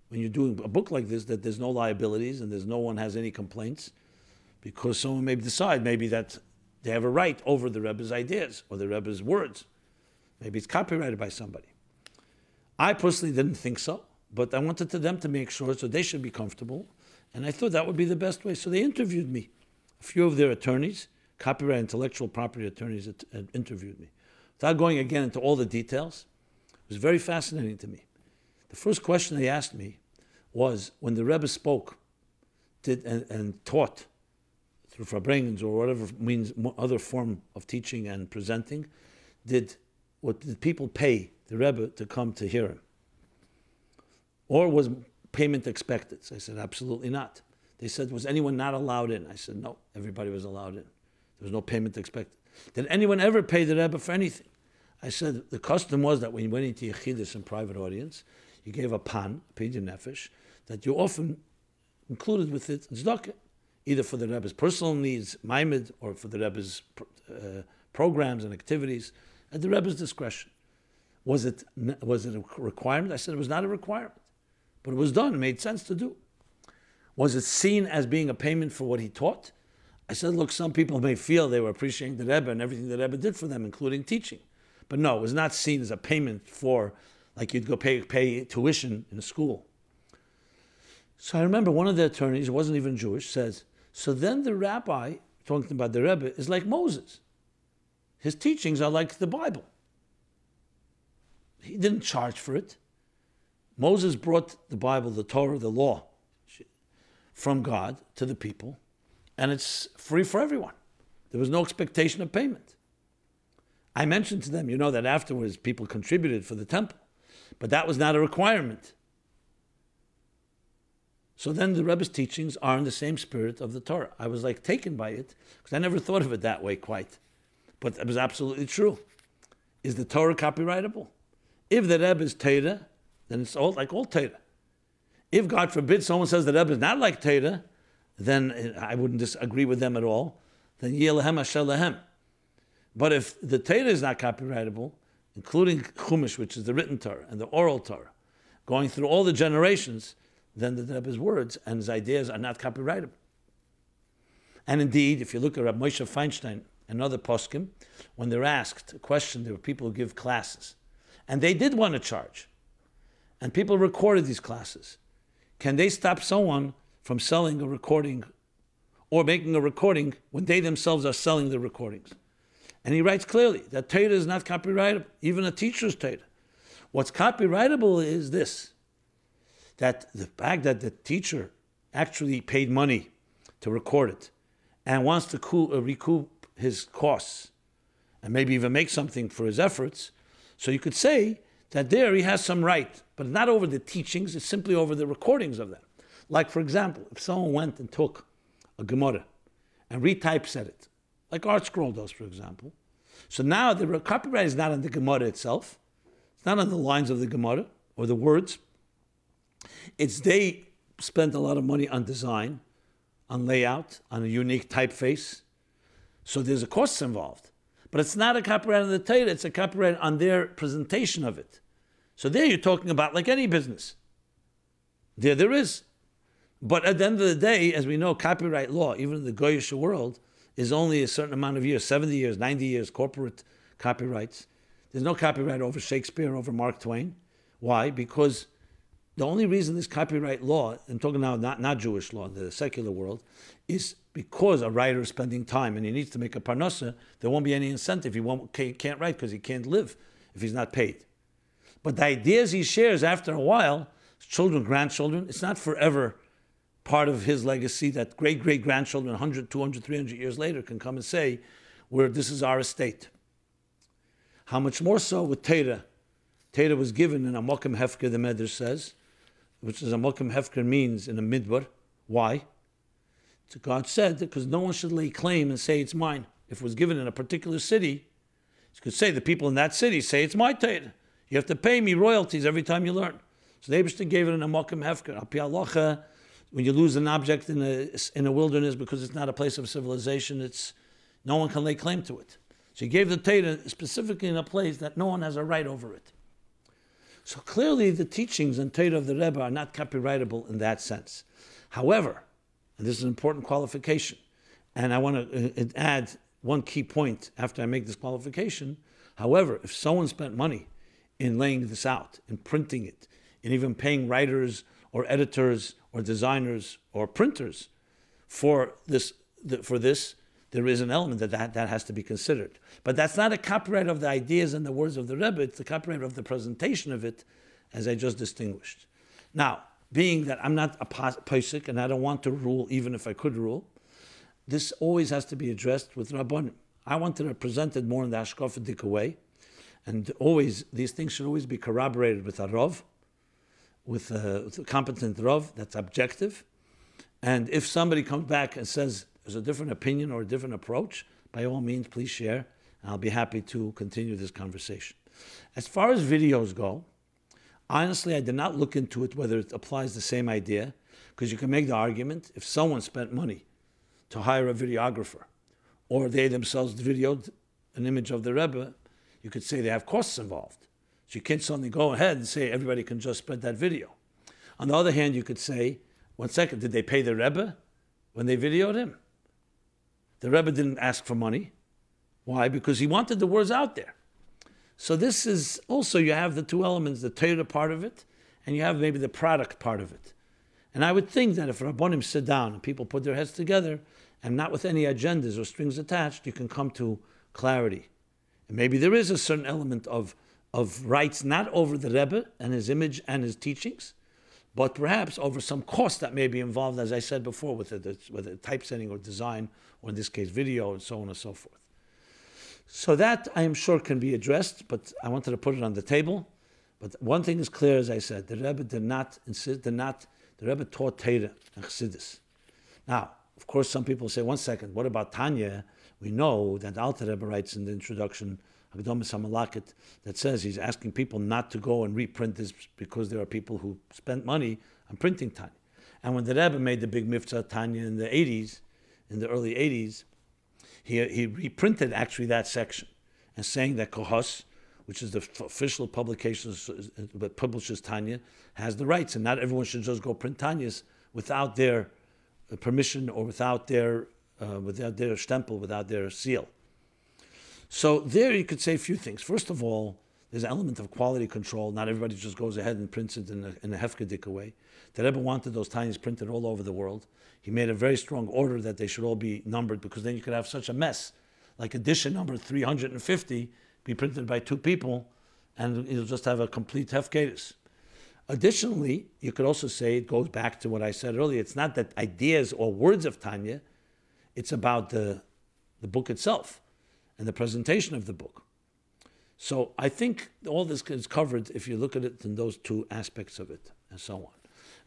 when you're doing a book like this, that there's no liabilities and no one has any complaints, because someone may decide maybe that they have a right over the Rebbe's ideas or the Rebbe's words. Maybe it's copyrighted by somebody. I personally didn't think so, but I wanted them to make sure, so they should be comfortable, and I thought that would be the best way. So they interviewed me. A few of their attorneys, copyright intellectual property attorneys, interviewed me. Without going again into all the details, it was very fascinating to me. The first question they asked me was, when the Rebbe spoke and taught through Farbrengens or whatever means other form of teaching and presenting, did people pay the Rebbe to come to hear him? Or was payment expected? So I said, absolutely not. They said, was anyone not allowed in? I said, no, everybody was allowed in. There was no payment expected. Did anyone ever pay the Rebbe for anything? I said, the custom was that when you went into Yechidus in private audience, you gave a pan, a pidyon nefesh, that you often included with it tzedakah, either for the Rebbe's personal needs, maimed, or for the Rebbe's programs and activities, at the Rebbe's discretion. Was it a requirement? I said it was not a requirement. but it was done, it made sense to do. Was it seen as being a payment for what he taught? I said, look, some people may feel they were appreciating the Rebbe and everything the Rebbe did for them, including teaching. But no, it was not seen as a payment for, like you'd go pay tuition in a school. So I remember one of the attorneys, who wasn't even Jewish, says, so then the rabbi, talking about the Rebbe, is like Moses. His teachings are like the Bible. He didn't charge for it. Moses brought the Bible, the Torah, the law, from God to the people, and it's free for everyone. There was no expectation of payment. I mentioned to them, that afterwards people contributed for the temple, but that was not a requirement. So then the Rebbe's teachings are in the same spirit of the Torah. I was like taken by it, because I never thought of it that way quite. But it was absolutely true. Is the Torah copyrightable? If the Rebbe is Torah, then it's all like all Torah. If, God forbid, someone says the Rebbe is not like Torah, then I wouldn't disagree with them at all. Then Yelehem Asher Lehem. But if the Torah is not copyrightable, including Chumash, which is the written Torah, and the oral Torah, going through all the generations, then the Rebbe's words and his ideas are not copyrightable. And indeed, if you look at Rabbi Moshe Feinstein and other poskim, when they're asked a question, there were people who give classes, and they did want to charge, and people recorded these classes. Can they stop someone from selling a recording or making a recording when they themselves are selling the recordings? And he writes clearly that Torah is not copyrightable, even a teacher's Torah. What's copyrightable is this, that the fact that the teacher actually paid money to record it and wants to recoup his costs and maybe even make something for his efforts, so you could say that there he has some right, but not over the teachings, it's simply over the recordings of them. Like, for example, if someone went and took a Gemara and retypeset it, like Art Scroll does, for example, so now the copyright is not on the Gemara itself, it's not on the lines of the Gemara or the words, it's they spent a lot of money on design, on layout, on a unique typeface, so there's a cost involved. But it's not a copyright on the Torah, it's a copyright on their presentation of it. So there you're talking about like any business. There is. But at the end of the day, as we know, copyright law, even in the Goyish world, is only a certain amount of years, 70 years, 90 years, corporate copyrights. There's no copyright over Shakespeare, over Mark Twain. Why? Because the only reason this copyright law, I'm talking now not Jewish law, the secular world, is because a writer is spending time and he needs to make a parnasa, there won't be any incentive. He can't write because he can't live if he's not paid. But the ideas he shares after a while, children, grandchildren, it's not forever part of his legacy that great-great-grandchildren 100, 200, 300 years later can come and say, this is our estate. How much more so with Torah? Torah was given in a mokum hefker, the Medrash says, which is a mokum hefker means in a midbar. Why? So God said that because no one should lay claim and say it's mine. If it was given in a particular city, you could say the people in that city say it's my Torah. You have to pay me royalties every time you learn. So the Eibishter gave it in a mokum hefker. Al pi halacha, when you lose an object in a wilderness because it's not a place of civilization, no one can lay claim to it. So he gave the Torah specifically in a place that no one has a right over it. So clearly the teachings and Torah of the Rebbe are not copyrightable in that sense. However, and this is an important qualification, and I want to add one key point after I make this qualification. However, if someone spent money in laying this out, in printing it, in even paying writers or editors or designers or printers for this, there is an element that has to be considered. But that's not a copyright of the ideas and the words of the Rebbe, it's the copyright of the presentation of it, as I just distinguished. Now, being that I'm not a posek and I don't want to rule, even if I could rule, this always has to be addressed with Rabbanim. I want to present it more in the Ashkafic way, and always, these things should always be corroborated with a Rav, with a competent Rav that's objective. And if somebody comes back and says there's a different opinion or a different approach, by all means, please share, and I'll be happy to continue this conversation. As far as videos go, honestly, I did not look into it whether it applies the same idea, because you can make the argument, if someone spent money to hire a videographer, or they themselves videoed an image of the Rebbe, you could say they have costs involved. So you can't suddenly go ahead and say everybody can just spread that video. On the other hand, you could say, one second, did they pay the Rebbe when they videoed him? The Rebbe didn't ask for money. Why? Because he wanted the words out there. So this is also, you have the two elements, the Torah part of it, and you have maybe the product part of it. And I would think that if Rabbonim sit down and people put their heads together, and not with any agendas or strings attached, you can come to clarity. And maybe there is a certain element of rights, not over the Rebbe and his image and his teachings, but perhaps over some cost that may be involved, as I said before, with the typesetting or design, or in this case, video, and so on and so forth. So that, I am sure, can be addressed, but I wanted to put it on the table. But one thing is clear, as I said, the Rebbe did not insist, the Rebbe taught Torah and Chassidus. Now, of course, some people say, one second, what about Tanya? We know that Alter Rebbe writes in the introduction, Hagdomas HaMalakit, that says he's asking people not to go and reprint this because there are people who spent money on printing Tanya. And when the Rebbe made the big mitzvah Tanya in the 80s, in the early 80s, he reprinted actually that section and saying that Kohos, which is the official publication that publishes Tanya, has the rights, and not everyone should just go print Tanyas without their permission or without their stempel, without their seal. So there you could say a few things. First of all, there's an element of quality control. Not everybody just goes ahead and prints it in a hefkedik way. The Rebbe wanted those Tanyas printed all over the world. He made a very strong order that they should all be numbered, because then you could have such a mess. Like edition number 350 be printed by two people, and you'll just have a complete hefkedis. Additionally, you could also say, it goes back to what I said earlier, it's not that ideas or words of Tanya, it's about the book itself and the presentation of the book. So I think all this is covered if you look at it in those two aspects of it, and so on.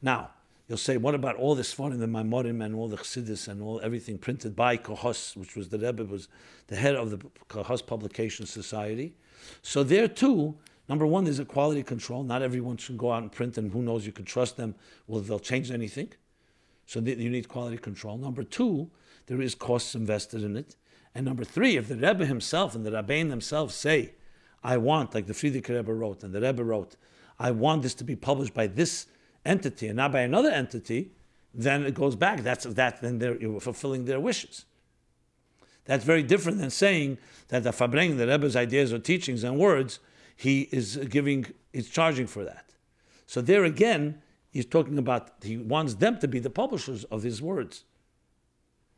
Now, you'll say, what about all this fun in the Maimorim and all the Chassidus and everything printed by Kohos, which was the Rebbe, was the head of the Kohos Publication Society. So there too, number one, there's a quality control. Not everyone should go out and print, and who knows, you can trust them. Well, they'll change anything. So you need quality control. Number two, there is costs invested in it. And number three, if the Rebbe himself and the Rebbeim themselves say, I want, like the Frierdiker Rebbe wrote and the Rebbe wrote, I want this to be published by this entity and not by another entity, then it goes back. Then you're fulfilling their wishes. That's very different than saying that the Farbrengens, the Rebbe's ideas or teachings and words, he's charging for that. So there again, he's talking about, he wants them to be the publishers of his words.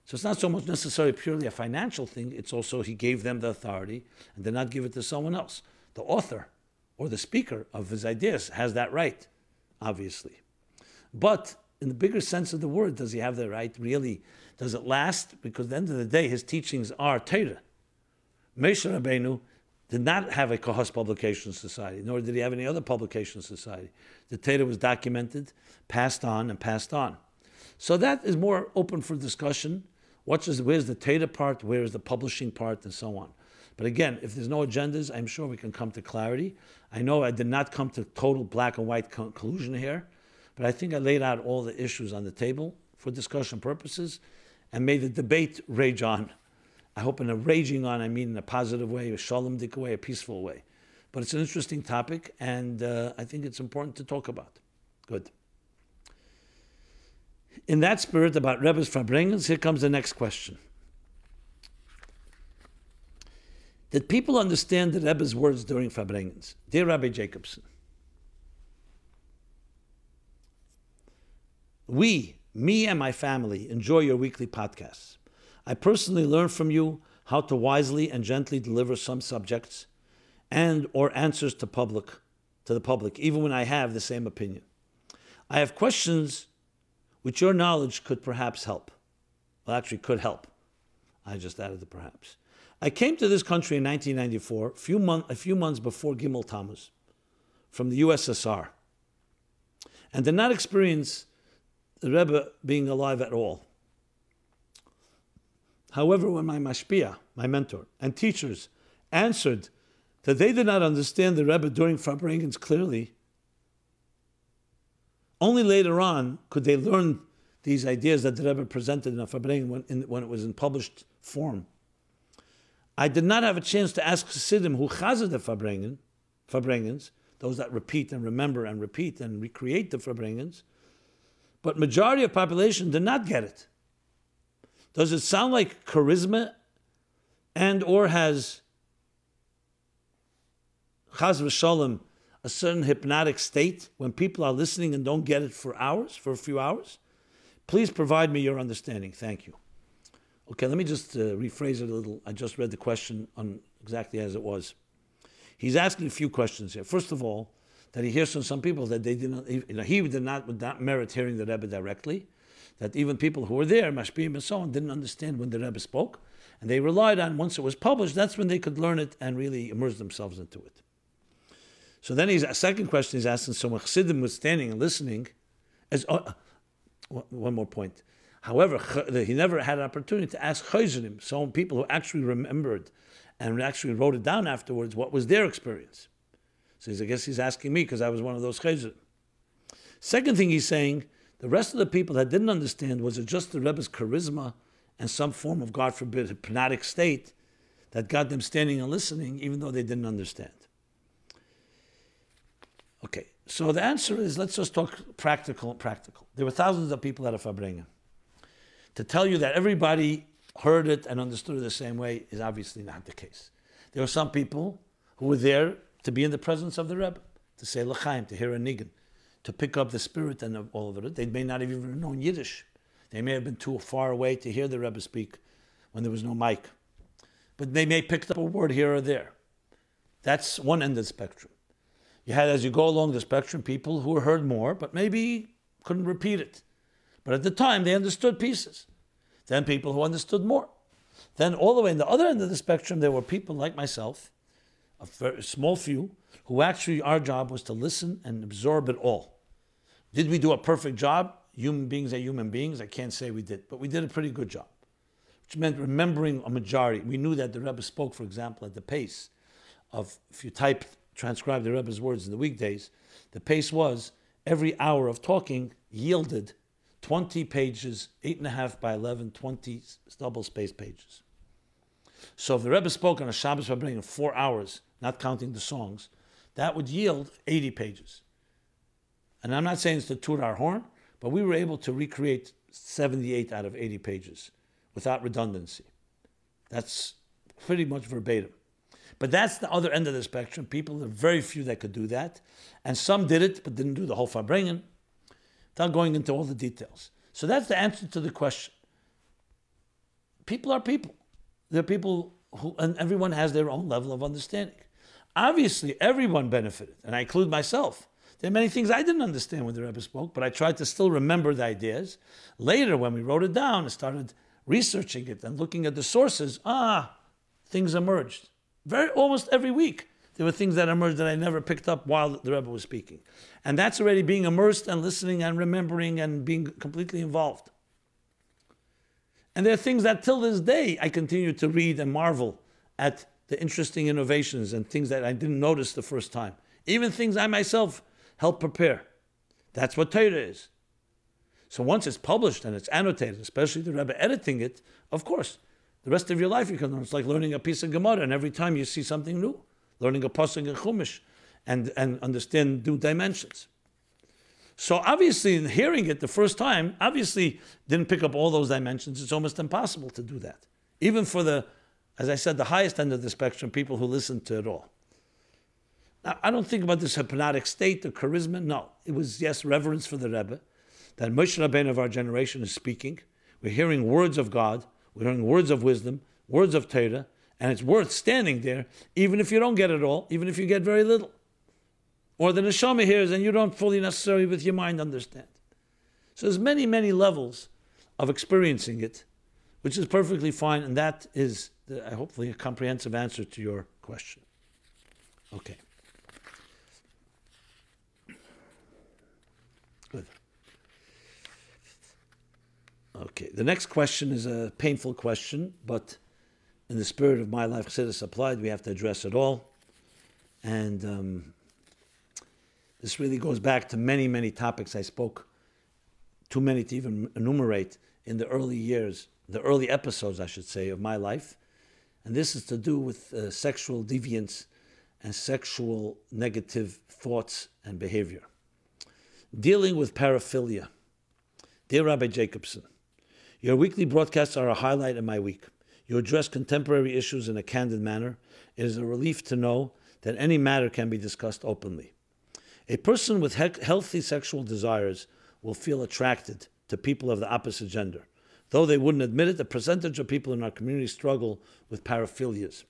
So it's not so much necessarily purely a financial thing, it's also he gave them the authority and did not give it to someone else. The author or the speaker of his ideas has that right, obviously. But in the bigger sense of the word, does he have the right? Really, does it last? Because at the end of the day, his teachings are Torah. Moshe Rabbeinu did not have a Kohos Publication Society, nor did he have any other publication society. The Torah was documented, passed on, and passed on. So that is more open for discussion. Where's the Torah part, where is the publishing part, and so on. But again, if there's no agendas, I'm sure we can come to clarity. I know I did not come to total black and white conclusion here, but I think I laid out all the issues on the table for discussion purposes and made the debate rage on. I hope in a raging on, I mean in a positive way, a shalom-dik way, a peaceful way. But it's an interesting topic, and I think it's important to talk about. Good. In that spirit about Rebbe's Farbrengens, here comes the next question. Did people understand the Rebbe's words during Farbrengens? Dear Rabbi Jacobson, me and my family, enjoy your weekly podcasts. I personally learn from you how to wisely and gently deliver some subjects and or answers to the public, even when I have the same opinion. I have questions which your knowledge could perhaps help. Well, actually could help. I just added the perhaps. I came to this country in 1994, a few months before Gimel Tammuz, from the USSR, and did not experience the Rebbe being alive at all. However, when my mashpia, my mentor, and teachers answered that they did not understand the Rebbe during Farbrengens clearly, only later on could they learn these ideas that the Rebbe presented in a Farbrengen when it was in published form. I did not have a chance to ask Chassidim who chazed the Farbrengens, those that repeat and remember and repeat and recreate the Farbrengens. But majority of population did not get it. Does it sound like charisma and or has chas v'shalom a certain hypnotic state when people are listening and don't get it for hours, for a few hours? Please provide me your understanding. Thank you. Okay, let me just rephrase it a little. I just read the question on exactly as it was. He's asking a few questions here. First of all, that he hears from some people that they didn't, he would not merit hearing the Rebbe directly, that even people who were there, Mashpim and so on, didn't understand when the Rebbe spoke, and they relied on, once it was published, that's when they could learn it and really immerse themselves into it. So then a second question he's asking, so when Chassidim was standing and listening, one more point. However, he never had an opportunity to ask Chayzerim, some people who actually remembered and actually wrote it down afterwards, what was their experience. So I guess he's asking me because I was one of those Chayzerim. Second thing he's saying, the rest of the people that didn't understand, was it just the Rebbe's charisma and some form of, God forbid, hypnotic state that got them standing and listening, even though they didn't understand? Okay, so the answer is, let's just talk practical. There were thousands of people at a Farbrengen. To tell you that everybody heard it and understood it the same way is obviously not the case. There were some people who were there to be in the presence of the Rebbe, to say l'chaim, to hear a nigun, to pick up the spirit and all of it. They may not have even known Yiddish. They may have been too far away to hear the Rebbe speak when there was no mic. But they may have picked up a word here or there. That's one end of the spectrum. You had, as you go along the spectrum, people who heard more, but maybe couldn't repeat it. But at the time, they understood pieces. Then people who understood more. Then all the way in the other end of the spectrum, there were people like myself, a very small few, who actually our job was to listen and absorb it all. Did we do a perfect job? Human beings are human beings. I can't say we did, but we did a pretty good job, which meant remembering a majority. We knew that the Rebbe spoke, for example, at the pace of, if you transcribe the Rebbe's words in the weekdays, the pace was every hour of talking yielded 20 pages, 8.5 by 11, 20 double-spaced pages. So if the Rebbe spoke on a Shabbos Farbrengen in 4 hours, not counting the songs, that would yield 80 pages. And I'm not saying it's to toot our horn, but we were able to recreate 78 out of 80 pages without redundancy. That's pretty much verbatim. But that's the other end of the spectrum. People, there are very few that could do that. And some did it, but didn't do the whole Farbrengen, without going into all the details. So that's the answer to the question. People are people. They're people who, and everyone has their own level of understanding. Obviously, everyone benefited, and I include myself. There are many things I didn't understand when the Rebbe spoke, but I tried to still remember the ideas. Later, when we wrote it down and started researching it and looking at the sources, things emerged. Almost every week, there were things that emerged that I never picked up while the Rebbe was speaking. And that's already being immersed and listening and remembering and being completely involved. And there are things that till this day I continue to read and marvel at the interesting innovations and things that I didn't notice the first time. Even things I myself helped prepare. That's what Torah is. So once it's published and it's annotated, especially the Rebbe editing it, of course, the rest of your life you can learn. It's like learning a piece of Gemara, and every time you see something new, learning a pasuk in Chumash, and understand new dimensions. So obviously, in hearing it the first time, obviously didn't pick up all those dimensions. It's almost impossible to do that. Even for the, as I said, the highest end of the spectrum, people who listen to it all. Now, I don't think about this hypnotic state, the charisma. No, it was, yes, reverence for the Rebbe, that Moshe Rabbeinu of our generation is speaking. We're hearing words of God. We're hearing words of wisdom, words of Torah, and it's worth standing there, even if you don't get it all, even if you get very little. Or the neshama hears and you don't fully necessarily with your mind understand. So there's many, many levels of experiencing it, which is perfectly fine, and that is hopefully a comprehensive answer to your question. Okay. Good. Okay, the next question is a painful question, but in the spirit of my life Chassidus applied, we have to address it all. And this really goes back to many, many topics I spoke, too many to even enumerate, in the early years, the early episodes, I should say, of my life. And this is to do with sexual deviance and sexual negative thoughts and behavior. Dealing with paraphilia. Dear Rabbi Jacobson, your weekly broadcasts are a highlight in my week. You address contemporary issues in a candid manner. It is a relief to know that any matter can be discussed openly. A person with healthy sexual desires will feel attracted to people of the opposite gender. Though they wouldn't admit it, the percentage of people in our community struggle with paraphilias.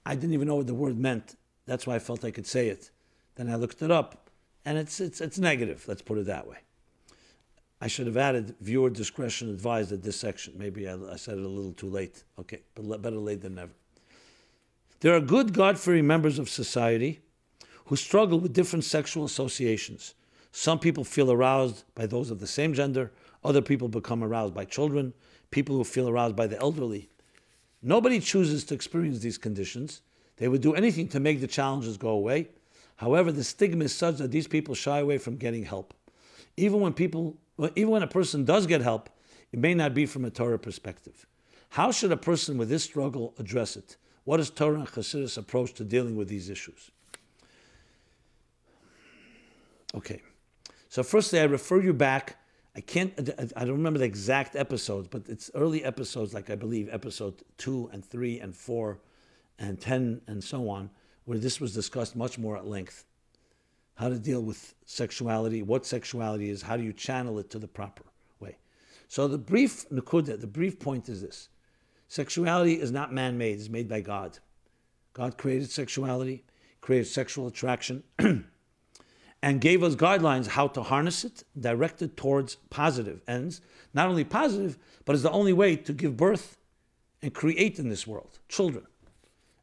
I didn't even know what the word meant. That's why I felt I could say it. Then I looked it up, and it's negative, let's put it that way. I should have added viewer discretion advised at this section. Maybe I said it a little too late. Okay, but better late than never. There are good, God-fearing members of society who struggle with different sexual associations. Some people feel aroused by those of the same gender. Other people become aroused by children. People who feel aroused by the elderly. Nobody chooses to experience these conditions. They would do anything to make the challenges go away. However, the stigma is such that these people shy away from getting help. Even when a person does get help, it may not be from a Torah perspective. How should a person with this struggle address it? What is Torah and Chassidus' approach to dealing with these issues? Okay, so firstly, I refer you back. I don't remember the exact episodes, but it's early episodes, like I believe episode 2 and 3 and 4 and 10 and so on, where this was discussed much more at length. How to deal with sexuality, what sexuality is, how do you channel it to the proper way. So the brief nukuda, the brief point is this. Sexuality is not man-made, it's made by God. God created sexuality, created sexual attraction, and gave us guidelines how to harness it, directed towards positive ends. Not only positive, but it's the only way to give birth and create in this world, children.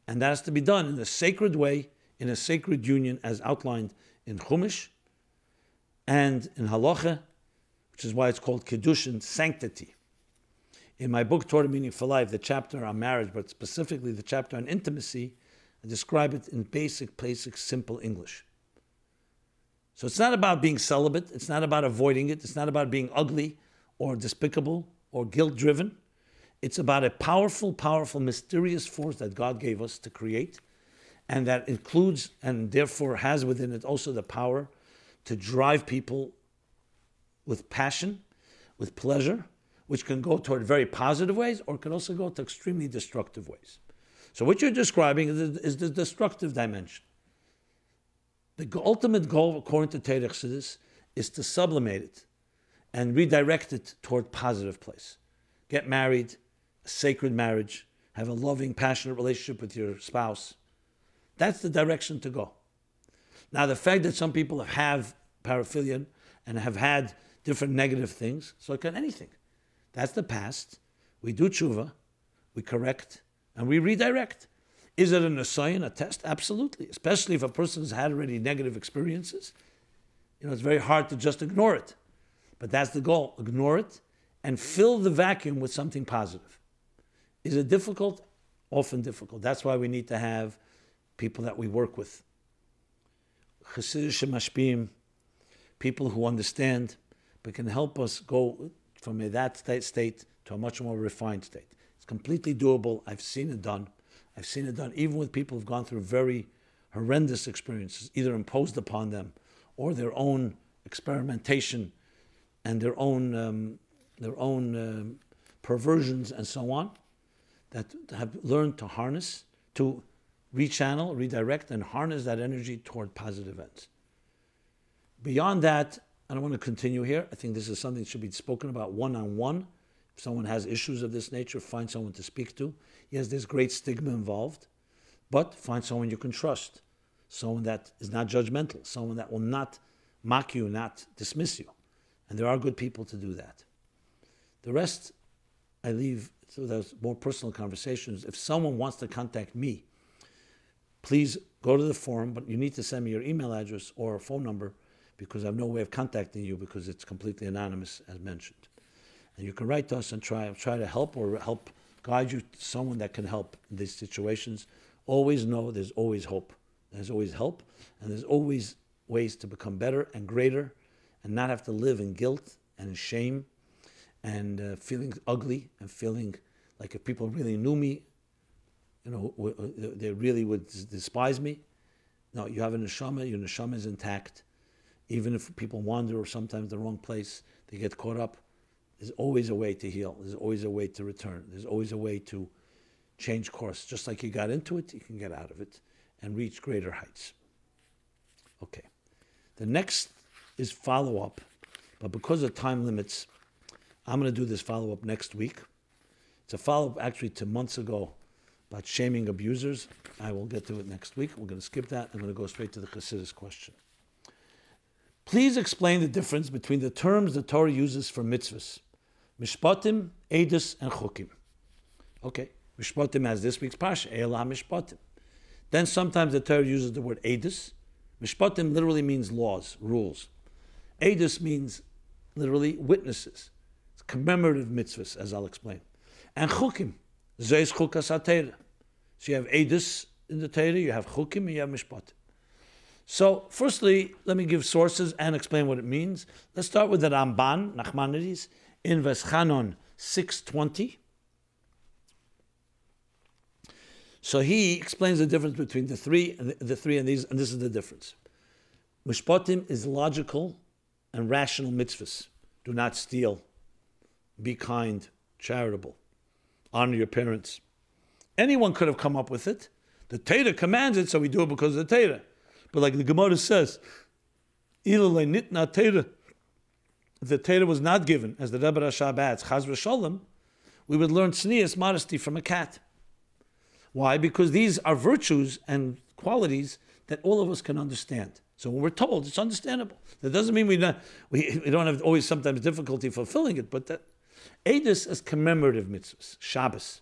And that has to be done in a sacred way, in a sacred union as outlined in Chumash and in Halacha, which is why it's called Kiddushin, sanctity. In my book, Torah Meaning for Life, the chapter on marriage, but specifically the chapter on intimacy, I describe it in basic, simple English. So it's not about being celibate, it's not about avoiding it, it's not about being ugly or despicable or guilt-driven. It's about a powerful, mysterious force that God gave us to create, and that includes and therefore has within it also the power to drive people with passion, with pleasure, which can go toward very positive ways or can also go to extremely destructive ways. So what you're describing is the destructive dimension. The ultimate goal, according to Torah Chassidus, is to sublimate it and redirect it toward positive place. Get married, a sacred marriage, have a loving, passionate relationship with your spouse. That's the direction to go. Now, the fact that some people have paraphilia and have had different negative things, so it can anything. That's the past. We do tshuva, we correct, and we redirect. Is it an assignment, a test? Absolutely. Especially if a person has had already negative experiences. It's very hard to just ignore it. But that's the goal. Ignore it and fill the vacuum with something positive. Is it difficult? Often difficult. That's why we need to have people that we work with. Chassidic mashpim, people who understand, but can help us go from that state to a much more refined state. It's completely doable. I've seen it done. I've seen it done even with people who've gone through very horrendous experiences, either imposed upon them or their own experimentation and their own perversions and so on, that have learned to harness, to rechannel, redirect, and harness that energy toward positive ends. Beyond that, I don't want to continue here. I think this is something that should be spoken about one-on-one. If someone has issues of this nature, find someone to speak to. Yes, there's great stigma involved, but find someone you can trust, someone that is not judgmental, someone that will not mock you, not dismiss you. And there are good people to do that. The rest, I leave to those more personal conversations. If someone wants to contact me, please go to the forum, but you need to send me your email address or phone number because I have no way of contacting you because it's completely anonymous, as mentioned. And you can write to us and try to help or help guide you to someone that can help in these situations. Always know there's always hope. There's always help, and there's always ways to become better and greater and not have to live in guilt and in shame and feeling ugly and feeling like if people really knew me, they really would despise me. No, you have a neshama, your neshama is intact. Even if people wander or sometimes the wrong place, they get caught up. There's always a way to heal. There's always a way to return. There's always a way to change course. Just like you got into it, you can get out of it and reach greater heights. Okay. The next is follow-up. But because of time limits, I'm going to do this follow-up next week. It's a follow-up actually to months ago about shaming abusers. I will get to it next week. We're going to skip that. I'm going to go straight to the Chassidus question. Please explain the difference between the terms the Torah uses for mitzvos. Mishpatim, eidus, and chukim. Okay. Mishpatim has this week's parsha, Eila Mishpatim. Then sometimes the Torah uses the word eidus. Mishpatim literally means laws, rules. Eidus means literally witnesses. It's commemorative mitzvahs, as I'll explain. And chukim, zeis chukas ha-Torah. So you have eidus in the Torah, you have chukim, and you have mishpatim. So, firstly, let me give sources and explain what it means. Let's start with the Ramban, Nachmanides, in Veschanon 620. So he explains the difference between the three and these, and this is the difference. Mishpatim is logical and rational mitzvahs. Do not steal. Be kind, charitable. Honor your parents. Anyone could have come up with it. The Torah commands it, so we do it because of the Torah. But like the Gemara says, if the Torah was not given, as the Rebbe Rashab adds, Chaz v'Shalom, we would learn tznius, modesty, from a cat. Why? Because these are virtues and qualities that all of us can understand. So when we're told, it's understandable. That doesn't mean we don't have always sometimes difficulty fulfilling it, but that eidus is commemorative mitzvahs, Shabbos.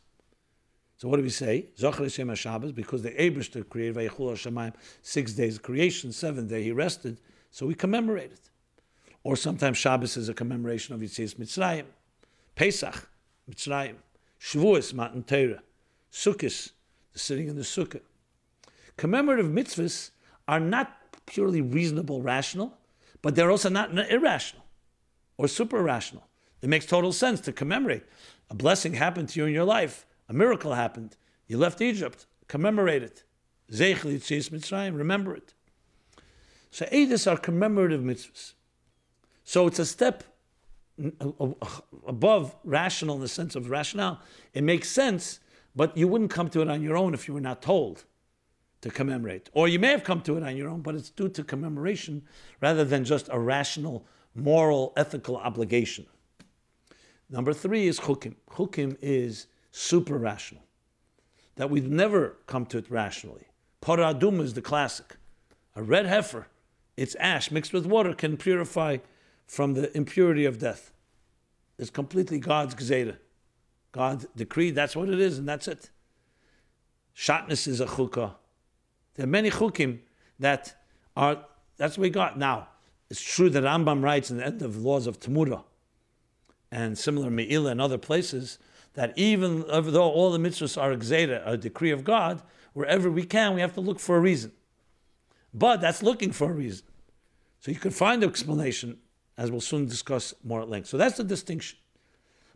So what do we say? Zocher Hashem HaShabbos, because the Eibishter created Vayechul HaShamayim 6 days of creation, 7th day he rested, so we commemorate it. Or sometimes Shabbos is a commemoration of Yetzias Mitzrayim, Pesach, Mitzrayim, Shavuos, Matan Torah, Sukkos, the sitting in the Sukkah. Commemorative mitzvahs are not purely reasonable, rational, but they're also not irrational or super rational. It makes total sense to commemorate. A blessing happened to you in your life. A miracle happened. You left Egypt. Commemorate it. Zeichel Yetzias Mitzrayim. Remember it. So eidus are commemorative mitzvahs. So it's a step above rational in the sense of rationale. It makes sense, but you wouldn't come to it on your own if you were not told to commemorate. Or you may have come to it on your own, but it's due to commemoration rather than just a rational, moral, ethical obligation. Number 3 is chukim. Chukim is super rational. That we've never come to it rationally. Parah aduma is the classic. A red heifer, its ash mixed with water can purify from the impurity of death. It's completely God's gzeira. God decreed, that's what it is, and that's it. Shatnez is a chukah. There are many chukim that's what we got. Now, it's true that Rambam writes in the end of Laws of Temurah, and similar Me'ilah and other places, that even though all the mitzvahs are gzeira, a decree of God, wherever we can, we have to look for a reason. But that's looking for a reason. So you can find an explanation, as we'll soon discuss more at length. So that's the distinction.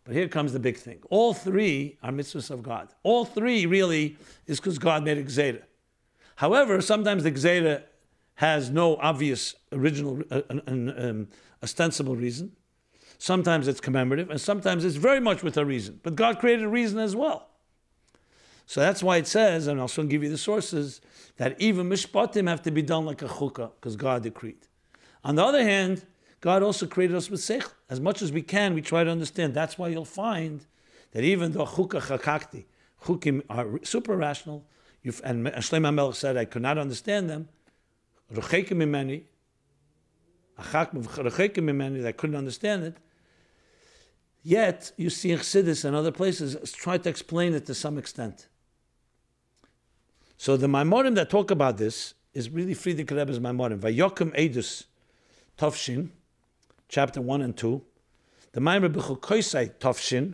But here comes the big thing. All 3 are mitzvahs of God. All 3 really is because God made a gzeira. However, sometimes the gzeira has no obvious original ostensible reason. Sometimes it's commemorative, and sometimes it's very much with a reason. But God created a reason as well. So that's why it says, and I'll soon give you the sources, that even mishpatim have to be done like a chukah, because God decreed. On the other hand, God also created us with seichel. As much as we can, we try to understand. That's why you'll find that even though chukah chakakti, chukim are super rational, and Shlomo HaMelech said, I could not understand them, rechekim mimeni, that I couldn't understand it. Yet, you see in Chassidus and other places try to explain it to some extent. So the Maimorim that talk about this is really Friedrich Rebbe's Maimorim. Vayokim eidus Tofshin, chapter 1 and 2. The Maimor B'chukoisai Tofshin,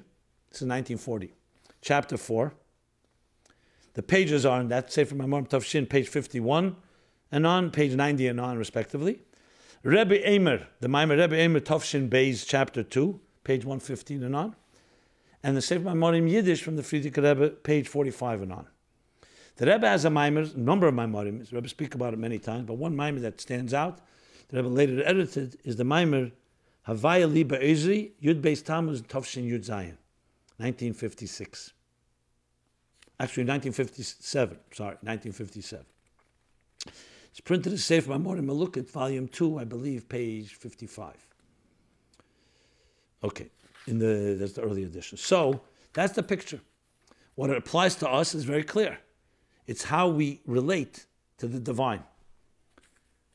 this is 1940, chapter 4. The pages are in that Sefer Maimorim Tofshin, page 51 and on, page 90 and on, respectively. Rebbeim, the Maimor Rebbeim Tofshin Beis, chapter 2, page 115 and on. And the Sefer Maimorim Yiddish from the Friedrich Rebbe, page 45 and on. The Rebbe has a number of maimarim. The Rebbe speaks about it many times, but one maimer that stands out, the Rebbe later edited, is the maimer Havaya Li Be'ezri Yud Beis Tammuz Tovshin Yud Zayin, 1956. Actually, 1957. Sorry, 1957. It's printed as Sefer Maimarim. Look at volume 2, I believe, page 55. Okay, that's the early edition. So that's the picture. What it applies to us is very clear. It's how we relate to the divine.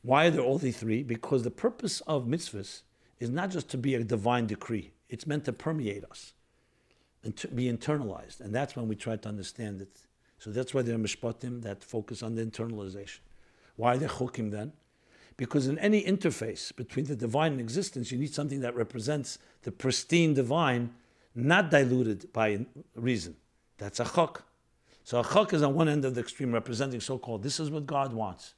Why are there all the three? Because the purpose of mitzvos is not just to be a divine decree. It's meant to permeate us and to be internalized. And that's when we try to understand it. So that's why there are Mishpatim that focus on the internalization. Why are there chukim then? Because in any interface between the divine and existence, you need something that represents the pristine divine, not diluted by reason. That's a chuk. So a chuk is on one end of the extreme, representing so-called, this is what God wants.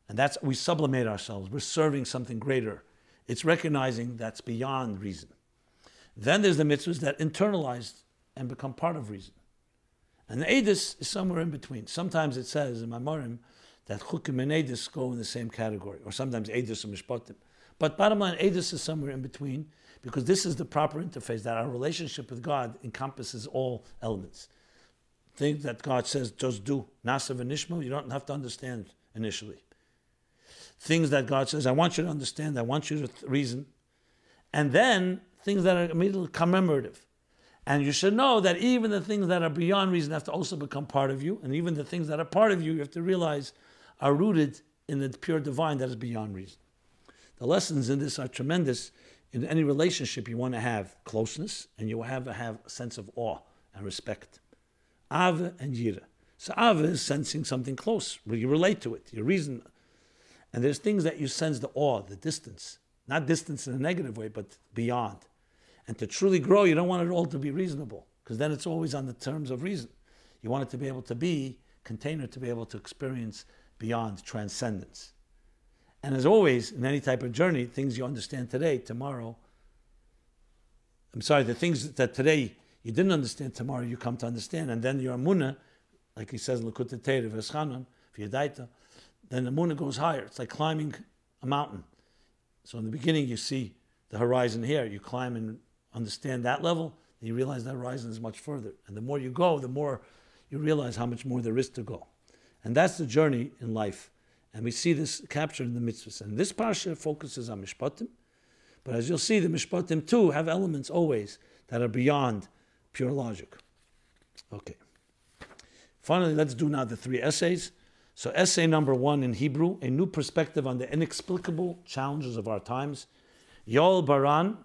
And that's, we sublimate ourselves. We're serving something greater. It's recognizing that's beyond reason. Then there's the mitzvahs that internalize and become part of reason. And the eidus is somewhere in between. Sometimes it says in Maimarim that chukim and eidus go in the same category, or sometimes eidus and mishpatim. But bottom line, eidus is somewhere in between, because this is the proper interface, that our relationship with God encompasses all elements. Things that God says, just do, nasav and nishma, you don't have to understand initially. Things that God says, I want you to understand, I want you to reason. And then things that are immediately commemorative. And you should know that even the things that are beyond reason have to also become part of you. And even the things that are part of you, you have to realize are rooted in the pure divine that is beyond reason. The lessons in this are tremendous. In any relationship, you want to have closeness, and you have to have a sense of awe and respect. Ava and yira. So ava is sensing something close, where you relate to it, you reason. And there's things that you sense the awe, the distance. Not distance in a negative way, but beyond. And to truly grow, you don't want it all to be reasonable, because then it's always on the terms of reason. You want it to be able to be container, to be able to experience beyond transcendence. And as always, in any type of journey, things you understand today, tomorrow, the things that today you didn't understand, tomorrow you come to understand. And then your emunah, like he says in Likutei Torah, v'eschanan, v'yadaita, then the emunah goes higher. It's like climbing a mountain. So in the beginning, you see the horizon here. You climb and understand that level, and you realize that horizon is much further. And the more you go, the more you realize how much more there is to go. And that's the journey in life. And we see this captured in the mitzvahs. And this parsha focuses on Mishpatim. But as you'll see, the Mishpatim too have elements always that are beyond pure logic. Okay. Finally, let's do now the 3 essays. So essay number 1 in Hebrew, a new perspective on the inexplicable challenges of our times. Yoel Baran,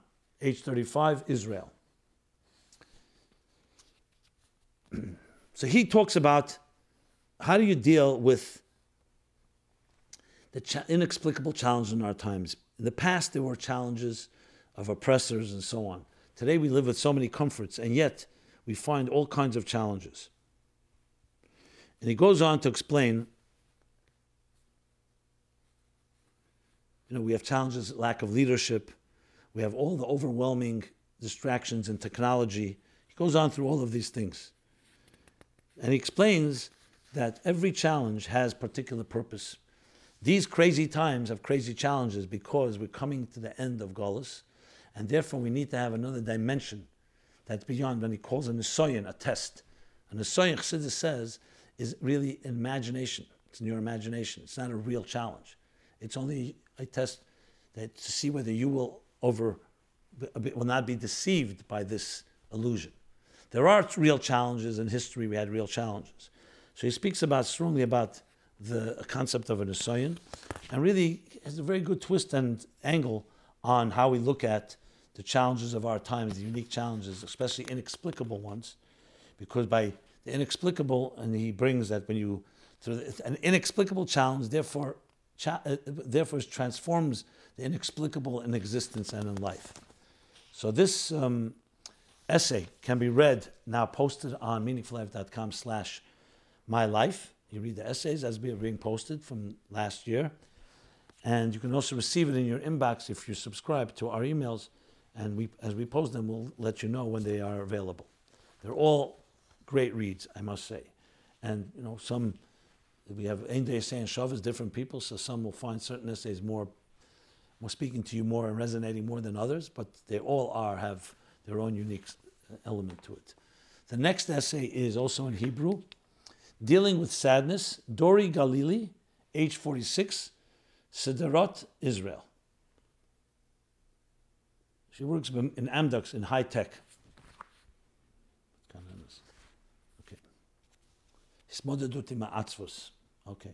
age 35, Israel. So he talks about how do you deal with the inexplicable challenge in our times. In the past, there were challenges of oppressors and so on. Today, we live with so many comforts, and yet we find all kinds of challenges. And he goes on to explain, we have challenges, lack of leadership. We have all the overwhelming distractions in technology. He goes on through all of these things. And he explains that every challenge has particular purpose. These crazy times have crazy challenges because we're coming to the end of Galus, and therefore we need to have another dimension that's beyond, when he calls a nisoyan, a test. A nisoyan, Chassidus says, is really an imagination. It's in your imagination. It's not a real challenge. It's only a test that to see whether you will not be deceived by this illusion. There are real challenges in history. We had real challenges. So he speaks strongly about the concept of a nisayon, and really has a very good twist and angle on how we look at the challenges of our times, the unique challenges, especially inexplicable ones, because by the inexplicable, and he brings that an inexplicable challenge, therefore transforms the inexplicable in existence and in life. So this essay can be read, now posted on meaningfullife.com/mylife. You read the essays as they are being posted from last year. And you can also receive it in your inbox if you subscribe to our emails. And as we post them, we'll let you know when they are available. They're all great reads, I must say. And we have Ein Day Essay and Shav is different people, so some will find certain essays more speaking to you more and resonating more than others, but they all have their own unique element to it. The next essay is also in Hebrew, dealing with sadness, Dori Galili, age 46, Sderot, Israel. She works in Amdocs in high tech. Okay. Okay.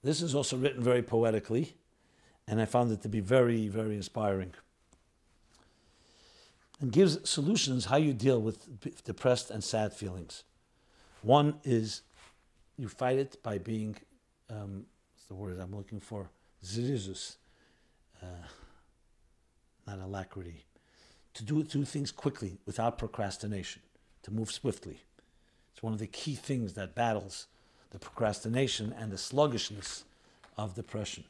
This is also written very poetically, and I found it to be very, very inspiring. And gives solutions how you deal with depressed and sad feelings. One is you fight it by being, what's the word I'm looking for? Zirizus. Not alacrity. To do things quickly without procrastination. To move swiftly. It's one of the key things that battles the procrastination and the sluggishness of depression.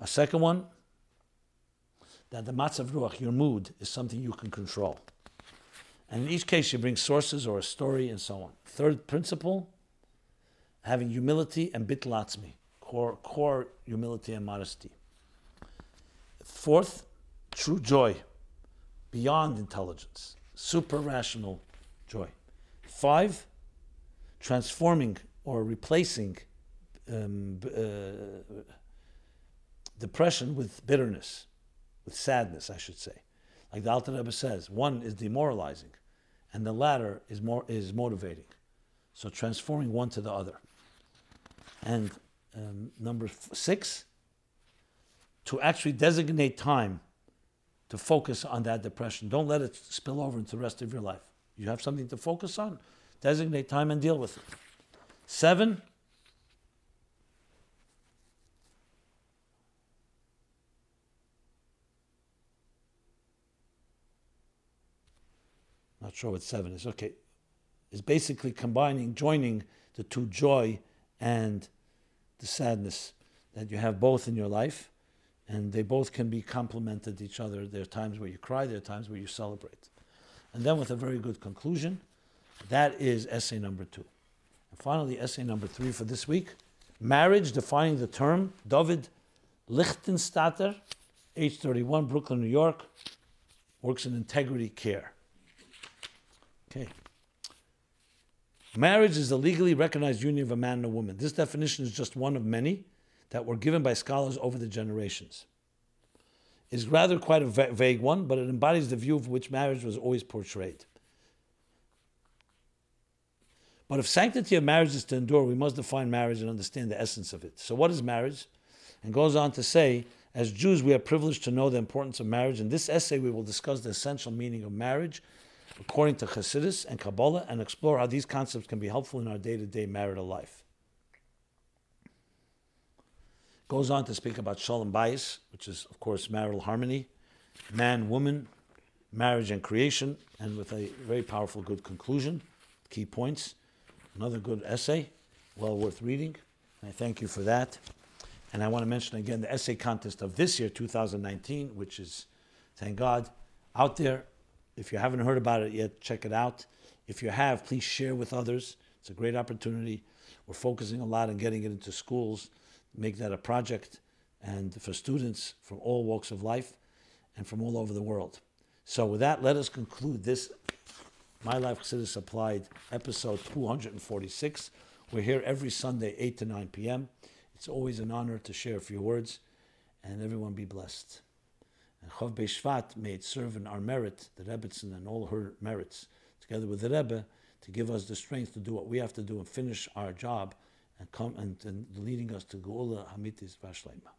A second one, that the matzav ruach, your mood, is something you can control. And in each case, you bring sources or a story and so on. Third principle, having humility and bittul atzmi, core humility and modesty. Fourth, true joy, beyond intelligence, super rational joy. 5, transforming or replacing depression with bitterness, with sadness, I should say. Like the Alter Rebbe says, one is demoralizing, and the latter is motivating. So transforming one to the other. And number 6, to actually designate time to focus on that depression. Don't let it spill over into the rest of your life. You have something to focus on, designate time and deal with it. 7, not sure what 7 is. Okay. Is basically joining the two, joy and the sadness, that you have both in your life, and they both can be complemented each other. There are times where you cry, there are times where you celebrate. And then with a very good conclusion, that is essay number 2. And finally, essay number 3 for this week, marriage, defining the term, Dovid Lichtenstadter, age 31, Brooklyn, New York, works in integrity care. Okay. Marriage is the legally recognized union of a man and a woman. This definition is just one of many that were given by scholars over the generations. It is rather quite a vague one, but it embodies the view of which marriage was always portrayed. But if sanctity of marriage is to endure, we must define marriage and understand the essence of it. So what is marriage? And goes on to say, as Jews, we are privileged to know the importance of marriage. In this essay, we will discuss the essential meaning of marriage according to Chassidus and Kabbalah, and explore how these concepts can be helpful in our day-to-day marital life. Goes on to speak about Shalom Bayis, which is, of course, marital harmony, man, woman, marriage and creation, and with a very powerful, good conclusion, key points. Another good essay, well worth reading. And I thank you for that. And I want to mention again the essay contest of this year, 2019, which is, thank God, out there. If you haven't heard about it yet, check it out. If you have, please share with others. It's a great opportunity. We're focusing a lot on getting it into schools, make that a project, and for students from all walks of life and from all over the world. So with that, let us conclude this My Life Chassidus Applied episode 246. We're here every Sunday, 8 to 9 p.m. It's always an honor to share a few words, and everyone be blessed. And Chav Shevat, may it serve in our merit, the Rebbetzin and all her merits, together with the Rebbe, to give us the strength to do what we have to do and finish our job and come and leading us to Geula Hamitis Vashleima.